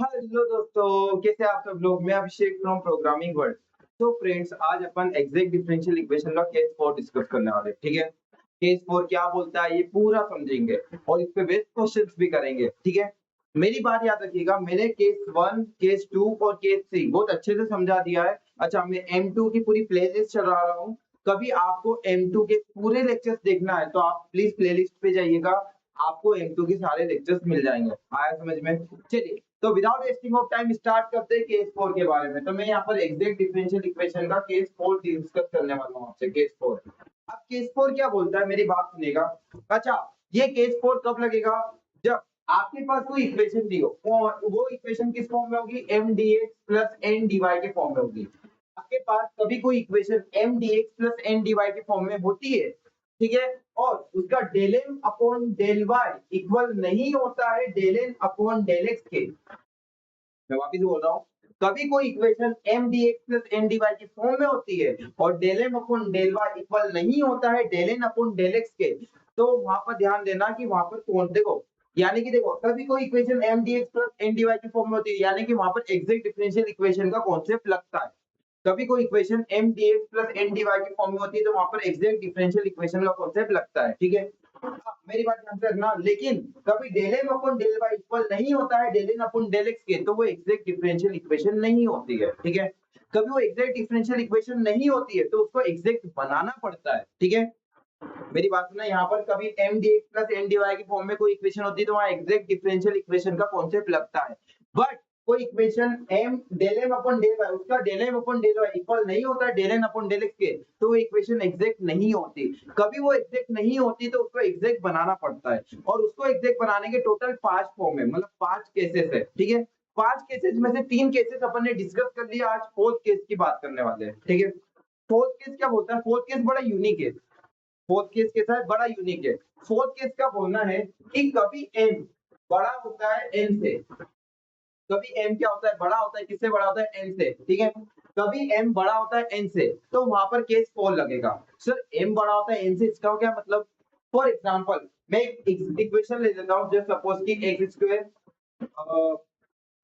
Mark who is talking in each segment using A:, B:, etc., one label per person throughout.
A: Hello दोस्तों, कैसे आप सब लोग। मैं अभिषेक फ्रॉम प्रोग्रामिंग वर्ल्ड। तो फ्रेंड्स, आज अपन एग्जैक्ट डिफरेंशियल इक्वेशन का केस 4 डिस्कस करने वाले हैं। ठीक है, केस 4 क्या बोलता है ये पूरा समझेंगे और इस पे बेस्ड क्वेश्चंस भी करेंगे। ठीक है, मेरी बात याद रखिएगा, मैंने केस 1, केस 2 और केस 3 बहुत अच्छे से समझा दिया है। अच्छा, मैं M2 की पूरी प्लेलिस्ट चला रहा हूँ। कभी आपको M2 के पूरे लेक्चर्स देखना है तो आप प्लीज प्लेलिस्ट पे जाइएगा, आपको M2 के सारे लेक्चर्स मिल जाएंगे। आया समझ में? चलिए, तो without wasting of time start करते हैं केस 4 के बारे में। तो मैं यहाँ पर एग्जैक्ट डिफरेंशियल इक्वेशन का केस 4 डिस्कस करने वाला हूँ आपसे। केस 4, अब केस 4 क्या बोलता है, मेरी बात सुनिएगा। अच्छा, ये केस 4 कब लगेगा? जब आपके पास कोई इक्वेशन दी हो और वो इक्वेशन किस फॉर्म में होगी? M D X plus N D Y के फॉर्म में होगी। आपके पास कभी कोई equation M D X plus N D Y के फॉर्म में होती है, ठीक है, और उसका del M upon del Y equal नहीं होता है del N upon del X के। मैं वापिस बोल रहा हूँ, कभी कोई equation M D X plus N D Y की फॉर्म में होती है और del M upon del Y equal नहीं होता है del N upon del X के, तो वहां पर ध्यान देना कि वहां पर कौन, देखो यानी कि देखो कभी कोई equation M D X plus N D Y की फॉर्म में होती है यानी कि वहां पर एग्जैक्ट डिफरेंशियल इक्वेशन का कॉन्सेप्ट लगता है। कभी कोई equation M D X plus N D Y की फॉर्म में होती है तो वहां पर एग्जैक्ट डिफरेंशियल इक्वेशन का कॉन्सेप्ट लगता है। ठीक है, मेरी बात ध्यान से रखना, लेकिन कभी del M upon del Y equal नहीं होता है del N upon del X के, तो वो एग्जैक्ट डिफरेंशियल इक्वेशन नहीं होती है। ठीक है, कभी वो एग्जैक्ट डिफरेंशियल इक्वेशन नहीं होती है तो उसको एग्जैक्ट बनाना पड़ता है। ठीक है, मेरी बात सुना, यहाँ पर कभी M D X plus N D Y की फॉर्म में कोई इक्वेशन होती है तो वहां एग्जैक्ट डिफरेंशियल इक्वेशन का कॉन्सेप्ट लगता है। बट कोई equation M del M upon del Y, उसका del M upon del Y equal नहीं होता है del N upon del X के, तो वो इक्वेशन एग्जैक्ट नहीं होती। कभी वो एग्जैक्ट नहीं होती तो उसको एग्जैक्ट बनाना पड़ता है, और उसको एग्जैक्ट बनाने के टोटल 5 फॉर्म है, मतलब 5 केसेस है। ठीक है, 5 केसेस में से 3 केसेस अपन ने डिस्कस कर लिया, आज फोर्थ केस की बात करने वाले हैं। ठीक है, फोर्थ केस क्या बोलता है? फोर्थ केस बड़ा यूनिक है। फोर्थ केस के साथ बड़ा यूनिक है। फोर्थ केस का बोलना है कि कभी एम बड़ा होता है एन से, कभी एम क्या होता है? बड़ा होता है, किससे बड़ा होता है? एन से। ठीक है, कभी एम बड़ा होता है एन से, तो वहां पर केस फॉल लगेगा। सर एम बड़ा होता है एन से, इसका क्या मतलब? फॉर एग्जाम्पल मैं एक इक्वेशन ले लेता हूँ, जस्ट सपोज की X square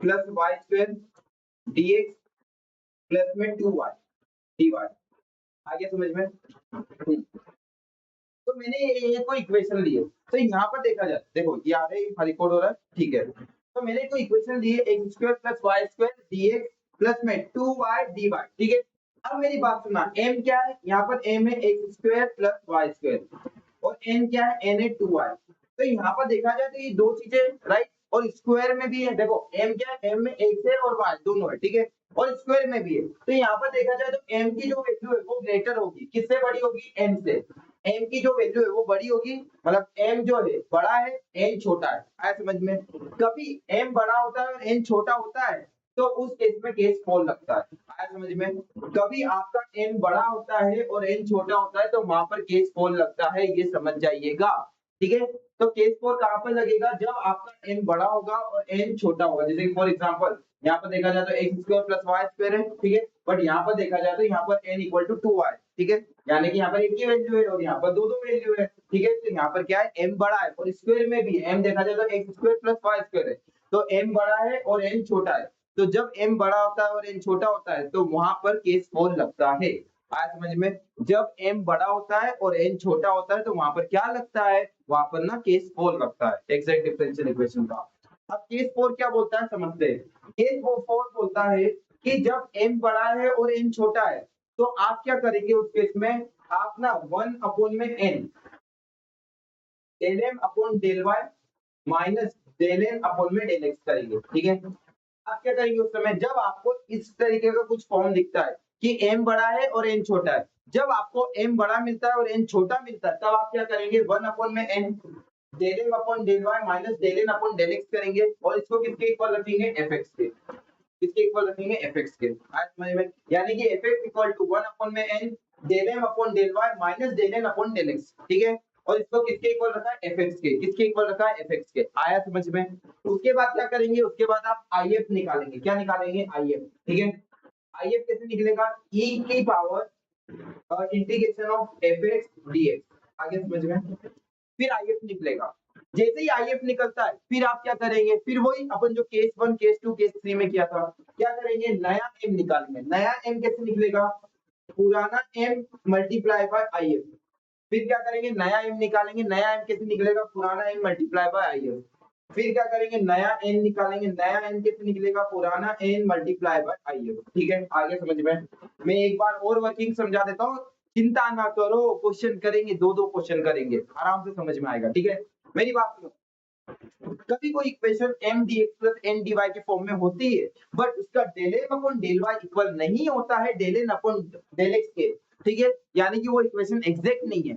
A: plus Y square D X plus में 2y डी वाई। आगे समझ में? तो मैंने ये कोई इक्वेशन ली है, तो यहाँ पर देखा जाए, देखो ये आ रहा है, रिकॉर्ड हो रहा है, ठीक है। तो मैंने कोई इक्वेशन ली है X square plus Y square D X plus में 2y dy। ठीक है, अब मेरी बात सुनना, m क्या है? यहाँ पर m है X square plus Y square, और n क्या है? n है 2y। तो यहाँ पर देखा जाए तो ये दो चीजें, राइट, और स्क्वायर में भी है। देखो m क्या है? m में x है और y दोनों है, ठीक है, और स्क्वायर में भी है। तो यहाँ पर देखा जाए तो m की जो वैल्यू है वो ग्रेटर होगी, किससे बड़ी होगी? n से। m की जो वैल्यू है वो बड़ी होगी, मतलब m जो है बड़ा है, n छोटा है। आया समझ में? कभी m बड़ा होता है और n छोटा होता है तो उस केस में केस फॉल लगता है। आया समझ में? कभी आपका n बड़ा होता है और n छोटा होता है तो वहां पर केस फॉल लगता है, ये समझ जाइएगा। ठीक है, तो केस फॉल कहां पर लगेगा? जब आपका n बड़ा होगा और n छोटा होगा। जैसे फॉर एग्जांपल यहाँ पर देखा जाए तो X square plus Y square है, ठीक है, बट यहाँ पर देखा जाए तो यहाँ पर n इक्वल टू 2y। ठीक है, यानी कि यहाँ पर एक ही वैल्यू है और यहाँ पर दो दो वैल्यू है। ठीक है, तो यहाँ पर क्या है? m बड़ा है और स्क्वायर में भी m देखा जाए तो X square plus Y square है, तो m बड़ा है और n छोटा है। तो जब m बड़ा होता है और n छोटा होता है तो वहां पर केस फॉल लगता है। आया समझ में? जब m बड़ा होता है और n छोटा होता है तो वहां पर क्या लगता है? वहां पर ना केस फॉल लगता है एग्जैक्ट डिफरेंशियल इक्वेशन का। अब केस 4 क्या बोलता है समझते हैं। केस 4 बोलता है कि जब m बड़ा है और n छोटा है तो आप क्या करेंगे उस केस में? आप ना 1 अपॉन में n del m upon del y minus del n upon में डेल x करेंगे। ठीक है, आप क्या करेंगे उस समय? जब आपको इस तरीके का कुछ फॉर्म दिखता है कि m बड़ा है और n छोटा है, जब आपको m बड़ा मिलता है और n छोटा मिलता है तब आप क्या करेंगे? 1 अपॉन में n del m upon del y minus del n upon del x करेंगे, और इसको किसके इक्वल रखेंगे? fx के। किसके इक्वल रखेंगे? fx के। आज समझ में? यानी कि fx इक्वल टू 1 अपॉन में n del m upon del y minus del n upon del x। ठीक है, और इसको किसके इक्वल रखा है? fx के। किसके इक्वल रखा है? fx के। आया समझ में? उसके बाद क्या करेंगे? उसके बाद आप if निकालेंगे। क्या निकालेंगे? if। ठीक है, if कैसे निकलेगा? e की power integration of fx dx। आगे समझ में? फिर if निकलेगा, जैसे ही आईएफ निकलता है फिर आप क्या करेंगे, फिर वही अपन जो केस 1 केस 2 केस 3 में किया था, क्या करेंगे, नया एम निकालेंगे। नया एम कैसे निकलेगा, पुराना एम मल्टीप्लाई बाय आईएफ। फिर क्या करेंगे, नया एम निकालेंगे। नया एम कैसे निकलेगा, पुराना एम मल्टीप्लाई बाय आईएफ। फिर क्या करेंगे, नया एन निकालेंगे। नया एन कैसे निकलेगा, पुराना एन मल्टीप्लाई बाय आईएफ। ठीक है, आगे समझ में। मैं एक बार और वर्किंग समझा देता हूँ, चिंता ना करो, क्वेश्चन करेंगे, दो दो क्वेश्चन करेंगे, आराम से समझ में आएगा। ठीक है, मेरी बात सुनो। कभी कोई equation m dx plus n dy के फॉर्म में होती है, बट उसका del m upon del y equal नहीं होता है del n upon del x के। ठीक है, यानी कि वो इक्वेशन एग्जैक्ट नहीं है।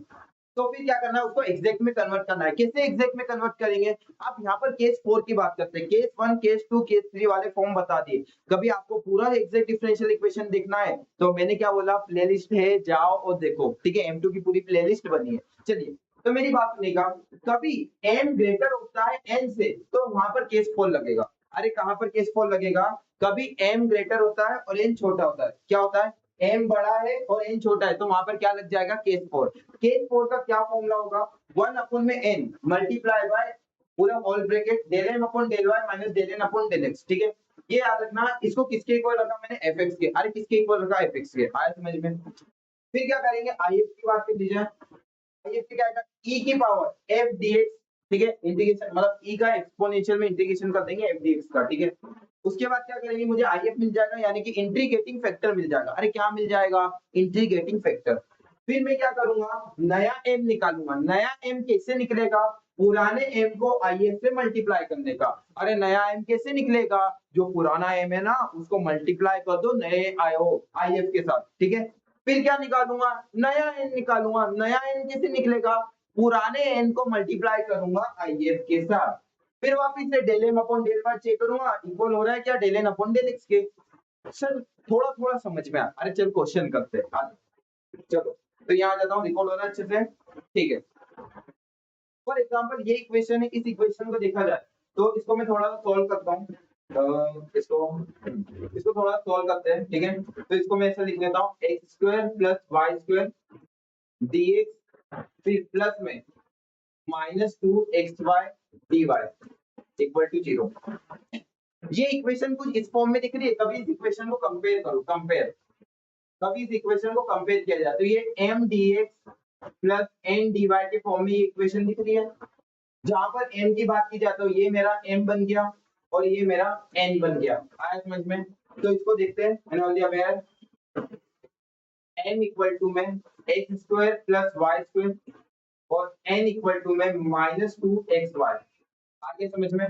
A: तो फिर क्या करना है, उसको एग्जैक्ट में कन्वर्ट करना है। कैसे एग्जैक्ट में कन्वर्ट करेंगे, आप यहाँ पर केस 4 की बात करते हैं। केस 1 केस 2 केस 3 वाले फॉर्म बता दिए। कभी आपको पूरा एग्जैक्ट डिफरेंशियल इक्वेशन देखना है तो मैंने क्या बोला, प्लेलिस्ट है, जाओ और देखो। ठीक है, M2 की पूरी प्लेलिस्ट बनी है। चलिए, तो मेरी बात सुनिएगा, कभी m ग्रेटर होता है n से तो वहां पर केस 4 लगेगा। अरे कहां पर केस 4 लगेगा, कभी m ग्रेटर होता है और n छोटा होता है। क्या होता है, m बड़ा है और n छोटा है तो वहां पर क्या लग जाएगा, केस 4। केस 4 का क्या फॉर्मूला होगा, 1 अपॉन में n मल्टीप्लाई बाय पूरा whole bracket del m upon del y minus del n upon del x। ठीक है, ये याद रखना। इसको किसके इक्वल रखा मैंने, fx के। अरे किसके इक्वल रखा, fx के। आया समझ में। फिर क्या करेंगे, if की बात कर लीजिए। if क्या आएगा, e की पावर f dx। ठीक है, इंटीग्रेशन मतलब e का एक्सपोनेंशियल में इंटीग्रेशन कर देंगे f dx का। ठीक है, उसके बाद क्या करेंगे, मुझे if मिल जाएगा, यानी कि इंटीग्रेटिंग फैक्टर मिल जाएगा। अरे क्या मिल जाएगा, इंटीग्रेटिंग फैक्टर। फिर मैं क्या करूंगा, नया m निकालूंगा। नया m कैसे निकलेगा, पुराने m को if से मल्टीप्लाई करने का। अरे नया m कैसे निकलेगा, जो पुराना m है ना उसको मल्टीप्लाई कर दो नए if के साथ। ठीक है, फिर क्या निकालूंगा, नया n निकालूंगा। नया n कैसे निकलेगा, पुराने n को मल्टीप्लाई करूंगा if के साथ। फिर वापिस से del m upon del y check करूंगा, इक्वल हो रहा है क्या del n upon del x के। सर थोड़ा थोड़ा समझ में आ, अरे चल क्वेश्चन करते हैं। चलो, तो यहाँ जाता हूँ, रिकॉर्ड हो रहा है अच्छे से। ठीक है, फॉर एग्जांपल ये इक्वेशन है, इस इक्वेशन को देखा जाए तो इसको मैं थोड़ा सॉल्व करता हूँ। इसको इसको थोड़ा सॉल्व करते हैं। ठीक है, तो इसको मैं ऐसा लिख लेता हूँ, X square plus Y square dx फिर प्लस में minus 2xy dy equal to 0। ये इक्वेशन कुछ इस फॉर्म में दिख रही है। कभी इस इक्वेशन को कंपेयर करो, कंपेयर। कभी इस इक्वेशन को कंपेयर किया जाए तो ये m dx plus n dy के फॉर्म में ये इक्वेशन दिख रही है। जहां पर m की बात की जाए तो ये मेरा m बन गया और ये मेरा n बन गया। आया समझ में। तो इसको देखते हैं, मैंने बोल दिया वेयर m इक्वल टू में x square plus Y square और n इक्वल टू में माइनस 2xy। आगे समझ में,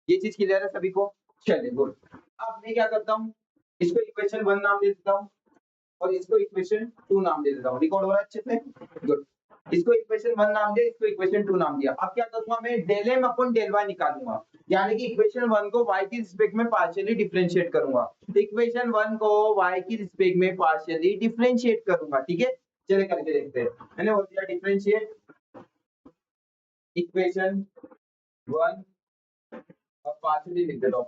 A: ये चीज क्लियर है सभी को। चलिए गुड। अब मैं क्या करता हूँ, इसको इक्वेशन 1 नाम दे देता हूँ और इसको इक्वेशन 2 नाम दे देता हूँ। रिकॉर्ड हो रहा है अच्छे से, गुड। इसको इक्वेशन 1 नाम दिया, इसको इक्वेशन 2 नाम दिया। अब क्या करूंगा, मैं del m upon del y निकालूंगा, यानी कि इक्वेशन 1 को y की रिस्पेक्ट में पार्शियली डिफरेंशिएट करूंगा। इक्वेशन 1 को y की रिस्पेक्ट में पार्शियली डिफरेंशिएट करूंगा। ठीक है, चलिए करके देखते हैं। मैंने बोल दिया डिफरेंशिएट इक्वेशन 1 और पार्शियली लिख देता हूँ,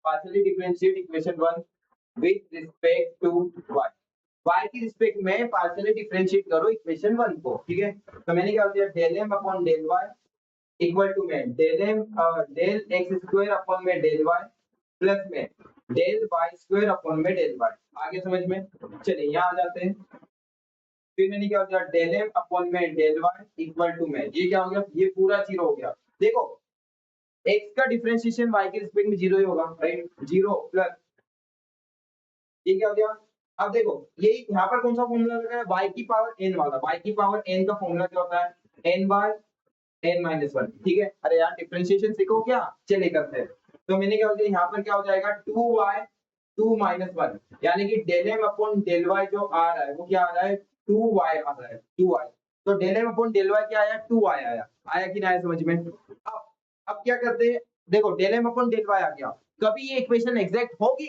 A: partially differentiate equation 1 with respect to y। y की रिस्पेक्ट में पार्शियली डिफरेंशिएट करो इक्वेशन 1 को। ठीक है, तो मैंने क्या दिया, del m upon del y equal to में del m del x square upon में del y प्लस में del y स्क्वायर अपॉन में del y। आगे समझ में। चलिए यहाँ आ जाते हैं। फिर मैंने क्या दिया, del m अपॉन में del y इक्वल टू में ये क्या हो गया, ये पूरा 0 हो गया। देखो x का डिफरेंशिएशन y के रिस्पेक्ट में 0 ही होगा, राइट। 0 प्लस ये क्या हो गया। अब देखो ये यहाँ पर कौन सा फॉर्मूला लगा है, y की पावर n वाला। y की पावर n का फॉर्मूला क्या होता है, n बाय n माइनस 1। ठीक है, अरे यार डिफरेंशिएशन सीखो क्या, चलिए करते हैं। तो मैंने क्या हो गया, यहाँ पर क्या हो जाएगा 2y 2 माइनस 1, यानी कि del m upon del y जो आ रहा है वो क्या आ रहा है, 2y आ रहा है, 2y। तो del m upon del y क्या आया, 2y आया। आया कि नहीं आया समझ में। अब क्या करते हैं, देखो del m upon del y आ गया। कभी ये इक्वेशन एग्जैक्ट होगी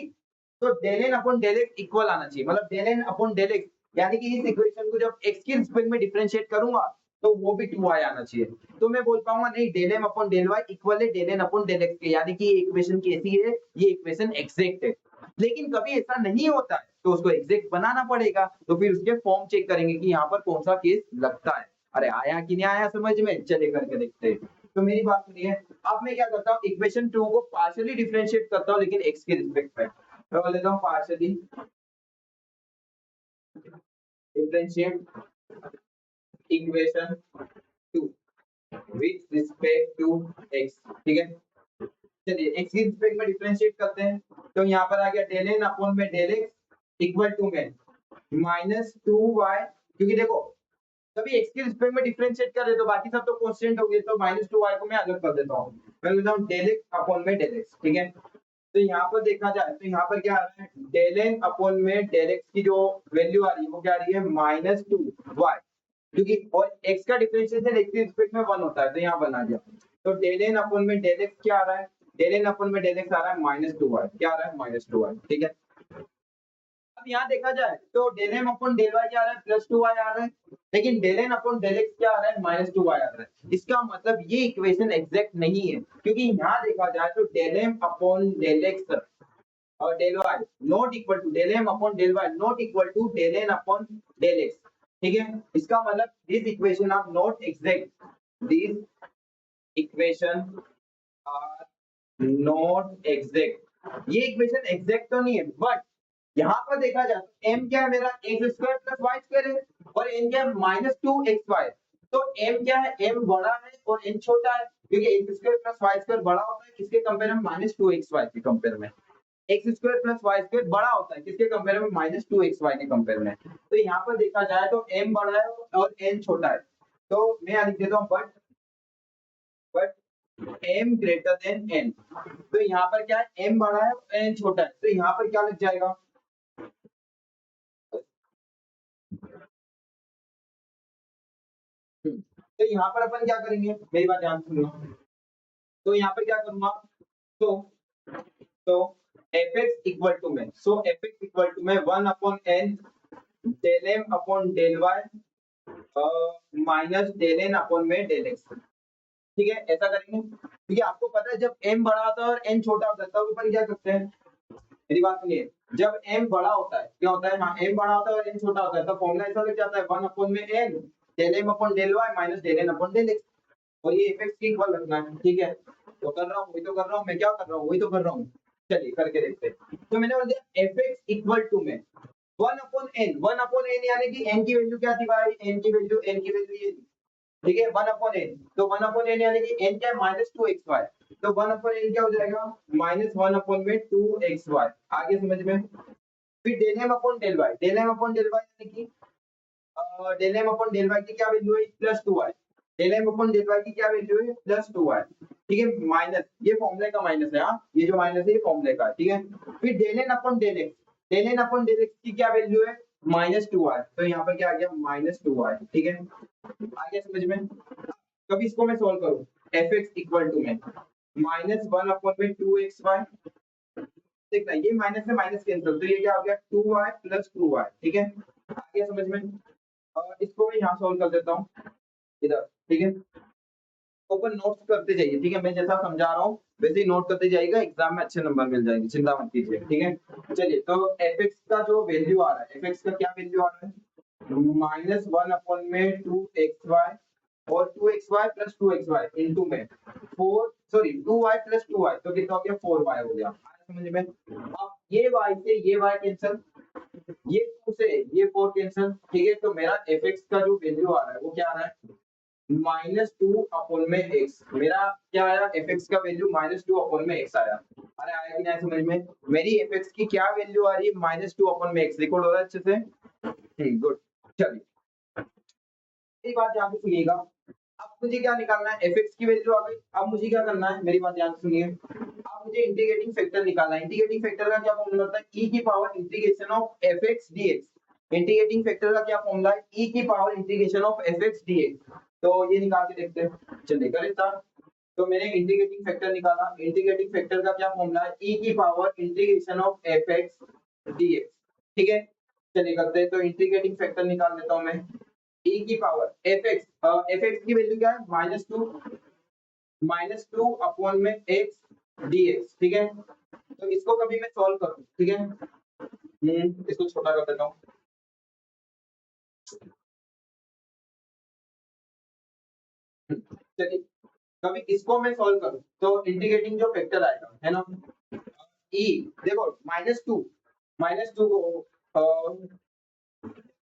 A: तो del n upon del x equal आना चाहिए, मतलब del n upon del x, यानी कि इस इक्वेशन को जब x के रिस्पेक्ट में डिफरेंशिएट करूंगा तो वो भी 2y आना चाहिए। तो मैं बोल पाऊंगा नहीं, del m upon del y equal है del n upon del x के, यानी कि ये इक्वेशन कैसी है, ये इक्वेशन एग्जैक्ट है। लेकिन कभी ऐसा नहीं होता है तो उसको एग्जैक्ट बनाना पड़ेगा। तो फिर उसके फॉर्म चेक करेंगे कि यहाँ पर कौन सा केस लगता है। अरे आया कि नहीं आया समझ में, चलिए करके देखते हैं। तो मेरी बात सुनिए, अब मैं क्या करता हूँ, इक्वेशन 2 को पार्शियली डिफरेंशिएट करता हूँ लेकिन x के रिस्पेक्ट में। मैं बोल देता हूँ partially differentiate equation 2 with respect to x, ठीक है। चलिए x के रिस्पेक्ट में डिफरेंशिएट करते हैं, तो यहाँ पर आ गया डेल n अपॉन में डेल x इक्वल टू में माइनस 2y, क्योंकि देखो कभी x के रिस्पेक्ट में डिफरेंशिएट कर रहे तो बाकी सब तो कांस्टेंट हो गए, तो माइनस 2y को मैं अलग कर देता हूँ, मैं लेता हूँ डेल x अपॉन में डेल x, ठीक है। तो यहाँ पर देखा जाए तो यहाँ पर क्या आ रहा है, डेल n अपॉन में डेल x की जो वैल्यू आ रही है वो क्या आ रही है माइनस 2y, क्योंकि और x का डिफरेंशिएशन x के रिस्पेक्ट में 1 होता है, तो यहाँ 1 आ गया। तो डेल n अपॉन में डेल x क्या आ रहा है, डेल n अपॉन में डेल x आ रहा है माइनस 2y, क्या आ रहा है माइनस 2y, ठीक है। अब यहाँ देखा जाए तो del m upon del y क्या आ रहा है प्लस 2y आ रहा है, लेकिन del n upon del x क्या आ रहा है माइनस 2y आ रहा है। इसका मतलब ये इक्वेशन एग्जैक्ट नहीं है, क्योंकि यहाँ देखा जाए तो del m upon del x और del y not equal to del m upon del y not equal to del n upon del x, ठीक है। इसका मतलब this equation are not exact, this equation are not exact, ये equation exact तो नहीं है, but यहाँ पर देखा जाए तो m क्या है मेरा x square plus y square है और n क्या है माइनस 2xy, तो m क्या है m बड़ा है और n छोटा है, क्योंकि x square plus y square बड़ा होता है किसके कंपेयर में माइनस 2xy के कंपेयर में, x square plus Y square बड़ा होता है किसके कंपेयर में माइनस 2xy के कंपेयर में। तो यहाँ पर देखा जाए तो m बड़ा है और n छोटा है, तो मैं यहाँ लिख देता हूँ but m greater than n, तो यहाँ पर क्या है m बड़ा है और n छोटा है, तो यहाँ पर क्या लग जाएगा, तो यहाँ पर अपन क्या करेंगे, मेरी बात ध्यान से सुनना। तो यहाँ पर क्या करूंगा, तो तो fx इक्वल टू में fx इक्वल टू में 1 upon n del m upon del y minus del n upon में डेल x, ठीक है। ऐसा करेंगे क्योंकि आपको पता है जब m बड़ा होता है और n छोटा होता है तब ऊपर क्या करते हैं, मेरी बात सुनिए, जब m बड़ा होता है क्या होता है, हाँ m बड़ा होता है और n छोटा होता है, तो फॉर्मूला ऐसा लग जाता है 1 अपॉन में n del m upon del y minus del n upon del x, और ये fx की इक्वल रखना है, ठीक है। तो कर रहा हूँ, वही तो कर रहा हूँ, मैं क्या कर रहा हूँ, वही तो कर रहा हूँ। चलिए करके देखते हैं, तो मैंने बोल दिया fx इक्वल टू में 1 अपॉन n यानी कि n की वैल्यू क्या थी भाई, n की वैल्यू ये, ठीक है 1 अपॉन n, तो 1 अपॉन n यानी कि n क्या है माइनस 2xy, तो 1 अपॉन n क्या हो जाएगा माइनस 1 अपॉन में 2xy, आगे समझ में। फिर del m upon del y, del m upon del y यानी कि del m upon del y की क्या वैल्यू है plus 2y, del m upon del y की क्या वैल्यू है प्लस 2y, ठीक है। माइनस ये फॉर्मूले का माइनस है, हाँ ये जो माइनस है ये फॉर्मूले का, ठीक है। फिर del n upon del x, del n upon del x की क्या वैल्यू है माइनस 2y, तो यहाँ पर क्या आ गया माइनस 2y, ठीक है। आ गया समझ में। कभी इसको मैं सॉल्व करूं, fx इक्वल टू में माइनस 1 अपॉन में 2xy, देखना ये माइनस से माइनस कैंसिल, तो ये क्या हो गया 2y प्लस 2y, ठीक है। आ गया समझ में। और इसको मैं यहाँ सॉल्व कर देता हूँ इधर, ठीक है। ऊपर नोट्स करते जाइए, ठीक है, मैं जैसा समझा रहा हूँ वैसे ही नोट करते जाइएगा, एग्जाम में अच्छे नंबर मिल जाएंगे, चिंता मत कीजिए, ठीक है। चलिए तो fx का जो वैल्यू आ रहा है, fx का क्या वैल्यू आ रहा है माइनस 1 अपॉन में 2xy और 2xy प्लस 2xy इनटू में 4 सॉरी 2y प्लस 2y, तो कितना हो गया 4y हो गया, आया समझ में। अब ये y से ये y कैंसिल, ये 2 से ये 4 कैंसिल, ठीक है। तो मेरा fx का जो वैल्यू आ रहा है वो क्या आ रहा है माइनस 2 अपॉन में x, मेरा क्या आया fx का वैल्यू माइनस 2 अपॉन में x आया। अरे आया कि नहीं समझ में, मेरी fx की क्या वैल्यू आ रही है माइनस 2 अपॉन में x, रिकॉर्ड हो रहा है अच्छे से, गुड। चलिए एक बात ध्यान से सुनिएगा, अब मुझे क्या निकालना है, fx की वैल्यू आ गई, अब मुझे क्या करना है, मेरी बात ध्यान से सुनिए, अब मुझे इंटीग्रेटिंग फैक्टर निकालना है। इंटीग्रेटिंग फैक्टर का क्या फॉर्मूला होता है, e की power integration of fx dx, integrating factor का क्या फॉर्मूला है, e की power integration of fx dx, तो ये निकाल के देखते हैं, चलिए करें स्टार्ट। तो मैंने इंटीग्रेटिंग फैक्टर निकाला, इंटीग्रेटिंग फैक्टर का क्या फॉर्मूला है, e की power integration of fx dx, ठीक है। चलिए करते हैं, तो इंटीग्रेटिंग फैक्टर निकाल लेता हूं मैं, e की पावर fx, fx की वैल्यू क्या है माइनस टू अपॉन में x dx, ठीक है। तो इसको कभी मैं सॉल्व करूं, ठीक है, इसको छोटा कर देता हूं, चलिए कभी इसको मैं सॉल्व करूं तो इंटीग्रेटिंग जो फैक्टर आएगा है ना, ई देखो माइनस टू को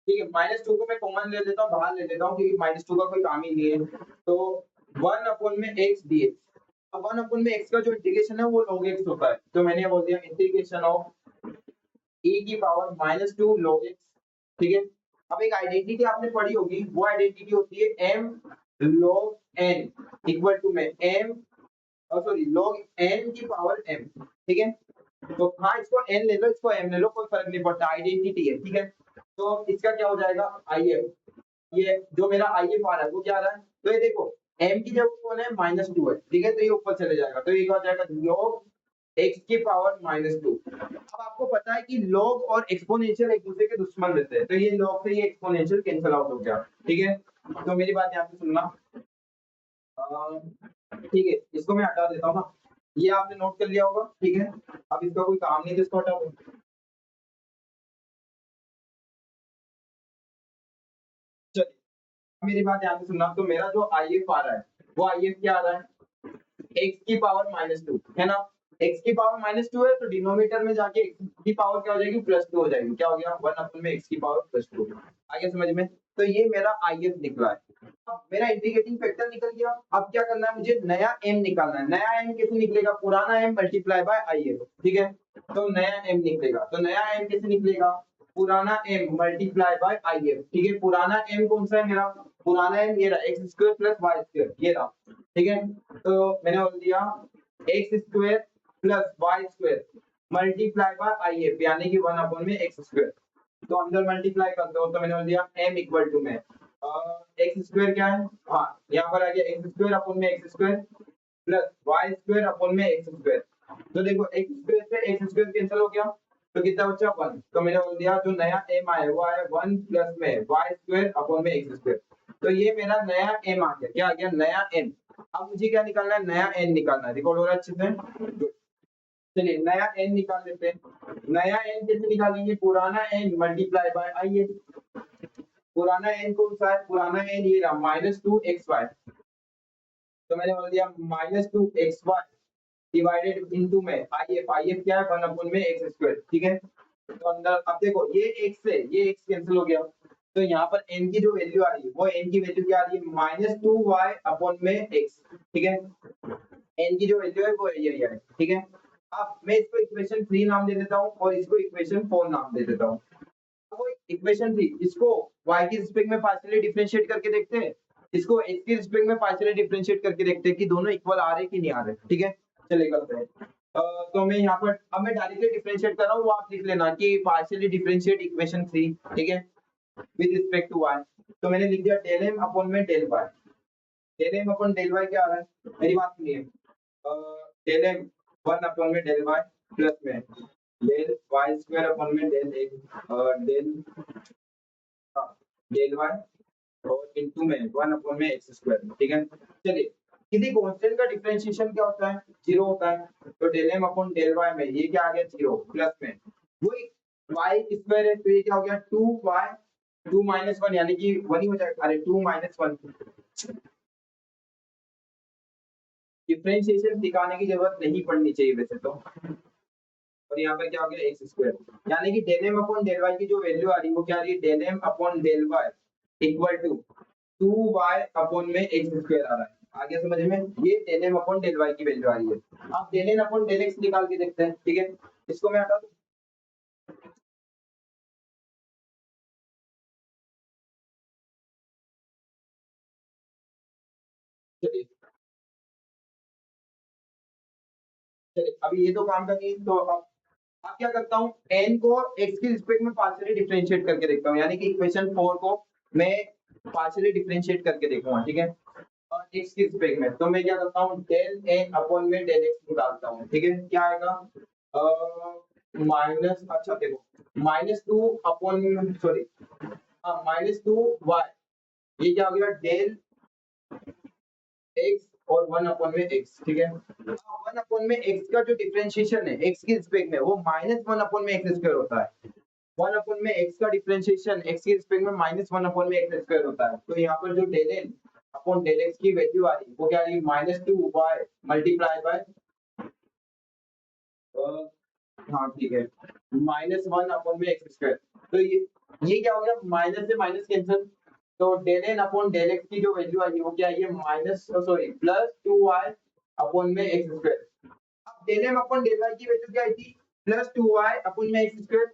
A: ठीक है, -2 को मैं कॉमन ले लेता हूँ, बाहर ले लेता हूँ क्योंकि -2 का कोई काम ही नहीं है। तो 1 अपॉन में x dx, अब 1 अपॉन में x का जो इंटीग्रेशन है वो log x होता है, तो मैंने बोल दिया इंटीग्रेशन ऑफ e की पावर -2 log x, ठीक है। अब एक आइडेंटिटी आपने पढ़ी होगी, वो आइडेंटिटी होती है m log n equal to में m सॉरी log n की पावर m, ठीक है। तो हाँ इसको n ले लो, इसको m ले लो, कोई फर्क नहीं पड़ता, आइडेंटिटी है, ठीक है। तो इसका क्या हो जाएगा IF, ये जो मेरा IF आ रहा है वो क्या आ रहा है, तो ये देखो m की जगह कौन है -2 है, ठीक है, तो ये ऊपर चले जाएगा, तो ये क्या हो जाएगा log x की पावर -2। अब आपको पता है कि log और एक्सपोनेंशियल एक दूसरे के दुश्मन रहते हैं, तो ये log से ये एक्सपोनेंशियल कैंसिल आउट हो गया, ठीक है। तो मेरी बात यहाँ पे सुनना, ठीक है, इसको मैं हटा देता हूँ ना, ये आपने नोट कर लिया होगा, ठीक है। अब इसका कोई काम नहीं है तो इसको हटा दो। चलिए मेरी बात ध्यान से सुनना, तो मेरा जो IF आ रहा है वो IF क्या आ रहा है, x की पावर -2 है ना, x की पावर -2 है तो डिनोमिनेटर में जाके x की पावर क्या हो जाएगी +2 हो जाएगी, क्या हो गया 1 अपन में x की पावर +2, आगे समझ में। तो ये मेरा IF निकला है। अब मेरा इंटीग्रेटिंग फैक्टर निकल गया, अब क्या करना है मुझे नया m निकालना है। नया m कैसे निकलेगा, पुराना m मल्टीप्लाई बाय IF, ठीक है। तो नया m निकलेगा, तो नया m कैसे निकलेगा, पुराना m मल्टीप्लाई बाय IF, ठीक है। पुराना m कौन सा है मेरा, पुराना m ये रहा x square plus y square, ये रहा, ठीक है। तो मैंने बोल दिया x square plus y square multiply by IF यानी कि 1 अपॉन में x स्क्वायर, तो अंदर मल्टीप्लाई करते हो तो मैंने बोल दिया m इक्वल टू में एक्स स्क्वायर क्या है, हाँ यहाँ पर आ गया एक्स स्क्वायर अपॉन में x square plus Y square upon में एक्स स्क्वायर। तो देखो एक्स स्क्वायर से एक्स स्क्वायर कैंसिल हो गया, तो कितना बचा 1, तो मैंने बोल दिया जो नया m आया वो आया 1 प्लस में वाई स्क्वायर अपॉन में एक्स स्क्वायर। तो ये मेरा नया m आ गया, क्या आ गया नया n। अब मुझे क्या निकालना है, नया n निकालना है, रिकॉर्ड हो रहा है अच्छे से। चलिए नया n निकाल लेते हैं। नया n कैसे निकालेंगे, पुराना n मल्टीप्लाई बाय आइए, पुराना n कौन सा है, पुराना n ये रहा -2xy, तो मैंने बोल दिया -2xy डिवाइडेड इनटू में IF क्या है 1 अपॉन में x स्क्वायर, ठीक है। तो अंदर अब देखो ये x से ये x कैंसिल हो गया, तो यहाँ पर n की जो वैल्यू आ रही है वो n की वैल्यू क्या आ रही है -2y अपॉन में x, ठीक है। n की जो वैल्यू है वो यही है, ठीक है। अब मैं इसको इक्वेशन 3 नाम दे देता हूँ और इसको इक्वेशन 4 नाम दे देता हूँ। अब इक्वेशन 3 इसको y की रिस्पेक्ट में पार्शियली डिफरेंशिएट करके देखते हैं, इसको x की रिस्पेक्ट में पार्शियली डिफरेंशिएट करके देखते हैं कि दोनों इक्वल आ रहे हैं कि नहीं आ रहे, ठीक है। चलिए करते हैं। तो मैं यहाँ पर अब मैं डायरेक्टली डिफरेंशिएट कर रहा हूँ, वो आप लिख लेना कि पार्शियली डिफरेंशिएट इक्वेशन 3, ठीक है, विद रिस्पेक्ट टू y। तो मैंने लिख दिया del m अपॉन में del y, del m upon del y क्या आ रहा है, मेरी बात सुनिए, del m 1 अपॉन में del y प्लस में del y स्क्वायर अपॉन में del x del del y और इनटू में 1 अपॉन में x स्क्वायर, ठीक है। चलिए किसी कांस्टेंट का डिफरेंशिएशन क्या होता है, 0 होता है, तो del m upon del y में ये क्या आ गया 0 प्लस में वही y स्क्वायर है, तो ये क्या हो गया 2y 2 1 यानी कि 1 ही हो जाएगा, अरे 2 1 डिफरेंशिएशन दिखाने की जरूरत नहीं पड़नी चाहिए वैसे तो। और यहाँ पर क्या हो गया x स्क्वायर, यानी कि del m upon del y की जो वैल्यू आ रही है वो क्या आ रही है del m upon del y equal to 2y upon में x स्क्वायर आ रहा है, आगे समझ में, ये del m upon del y की वैल्यू आ रही है। अब del n upon del x निकाल के देखते हैं, ठीक है, इसको मैं हटा दूं, चलिए चलिए अभी ये तो काम का नहीं, तो अब क्या करता हूँ n को x की रिस्पेक्ट में पार्शियली डिफरेंशिएट करके देखता हूँ, यानी कि इक्वेशन 4 को मैं पार्शियली डिफरेंशिएट करके देखूंगा, ठीक है, और x की रिस्पेक्ट में। तो मैं क्या करता हूँ del n अपॉन में del x निकालता हूँ, ठीक है, क्या आएगा माइनस, अच्छा देखो -2 अपॉन सॉरी -2y, ये क्या हो गया del x और 1 अपॉन में x, ठीक है। 1 अपॉन में x का जो डिफरेंशिएशन है x की रिस्पेक्ट में वो -1 अपॉन में x स्क्वायर होता है। 1 अपॉन में x का डिफरेंशिएशन x की रिस्पेक्ट में -1 अपॉन में x स्क्वायर होता है, तो यहाँ पर जो del n upon del x की वैल्यू आ रही है वो क्या आ रही है -2y मल्टीप्लाई बाय हाँ ठीक है -1 अपॉन में एक्स स्क्वायर। तो ये क्या हो गया माइनस से माइनस कैंसिल। तो del N upon del x की जो वैल्यू आई है वो क्या आई है माइनस सॉरी +2y अपॉन में एक्स स्क्वायर। अब del N upon del y की वैल्यू क्या आई थी +2y अपॉन में x square.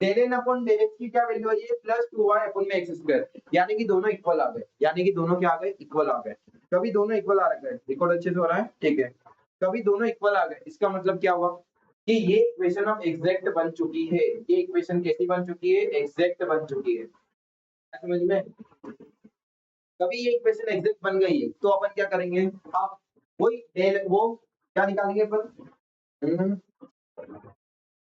A: Del N upon del x की क्या वैल्यू आई है +2y अपॉन में एक्स स्क्वायर। यानी कि दोनों इक्वल आ गए, यानी कि दोनों क्या आ गए इक्वल आ गए। कभी दोनों इक्वल आ गए, रिकॉर्ड अच्छे से हो रहा है ठीक है। कभी दोनों इक्वल आ गए इसका मतलब क्या हुआ कि ये इक्वेशन ऑफ एग्जैक्ट बन चुकी है। ये इक्वेशन कैसी बन चुकी है एग्जैक्ट बन चुकी है। समझ में कभी ये इक्वेशन एग्जैक्ट बन गई है तो अपन क्या करेंगे अब वही डेल वो क्या निकालेंगे अपन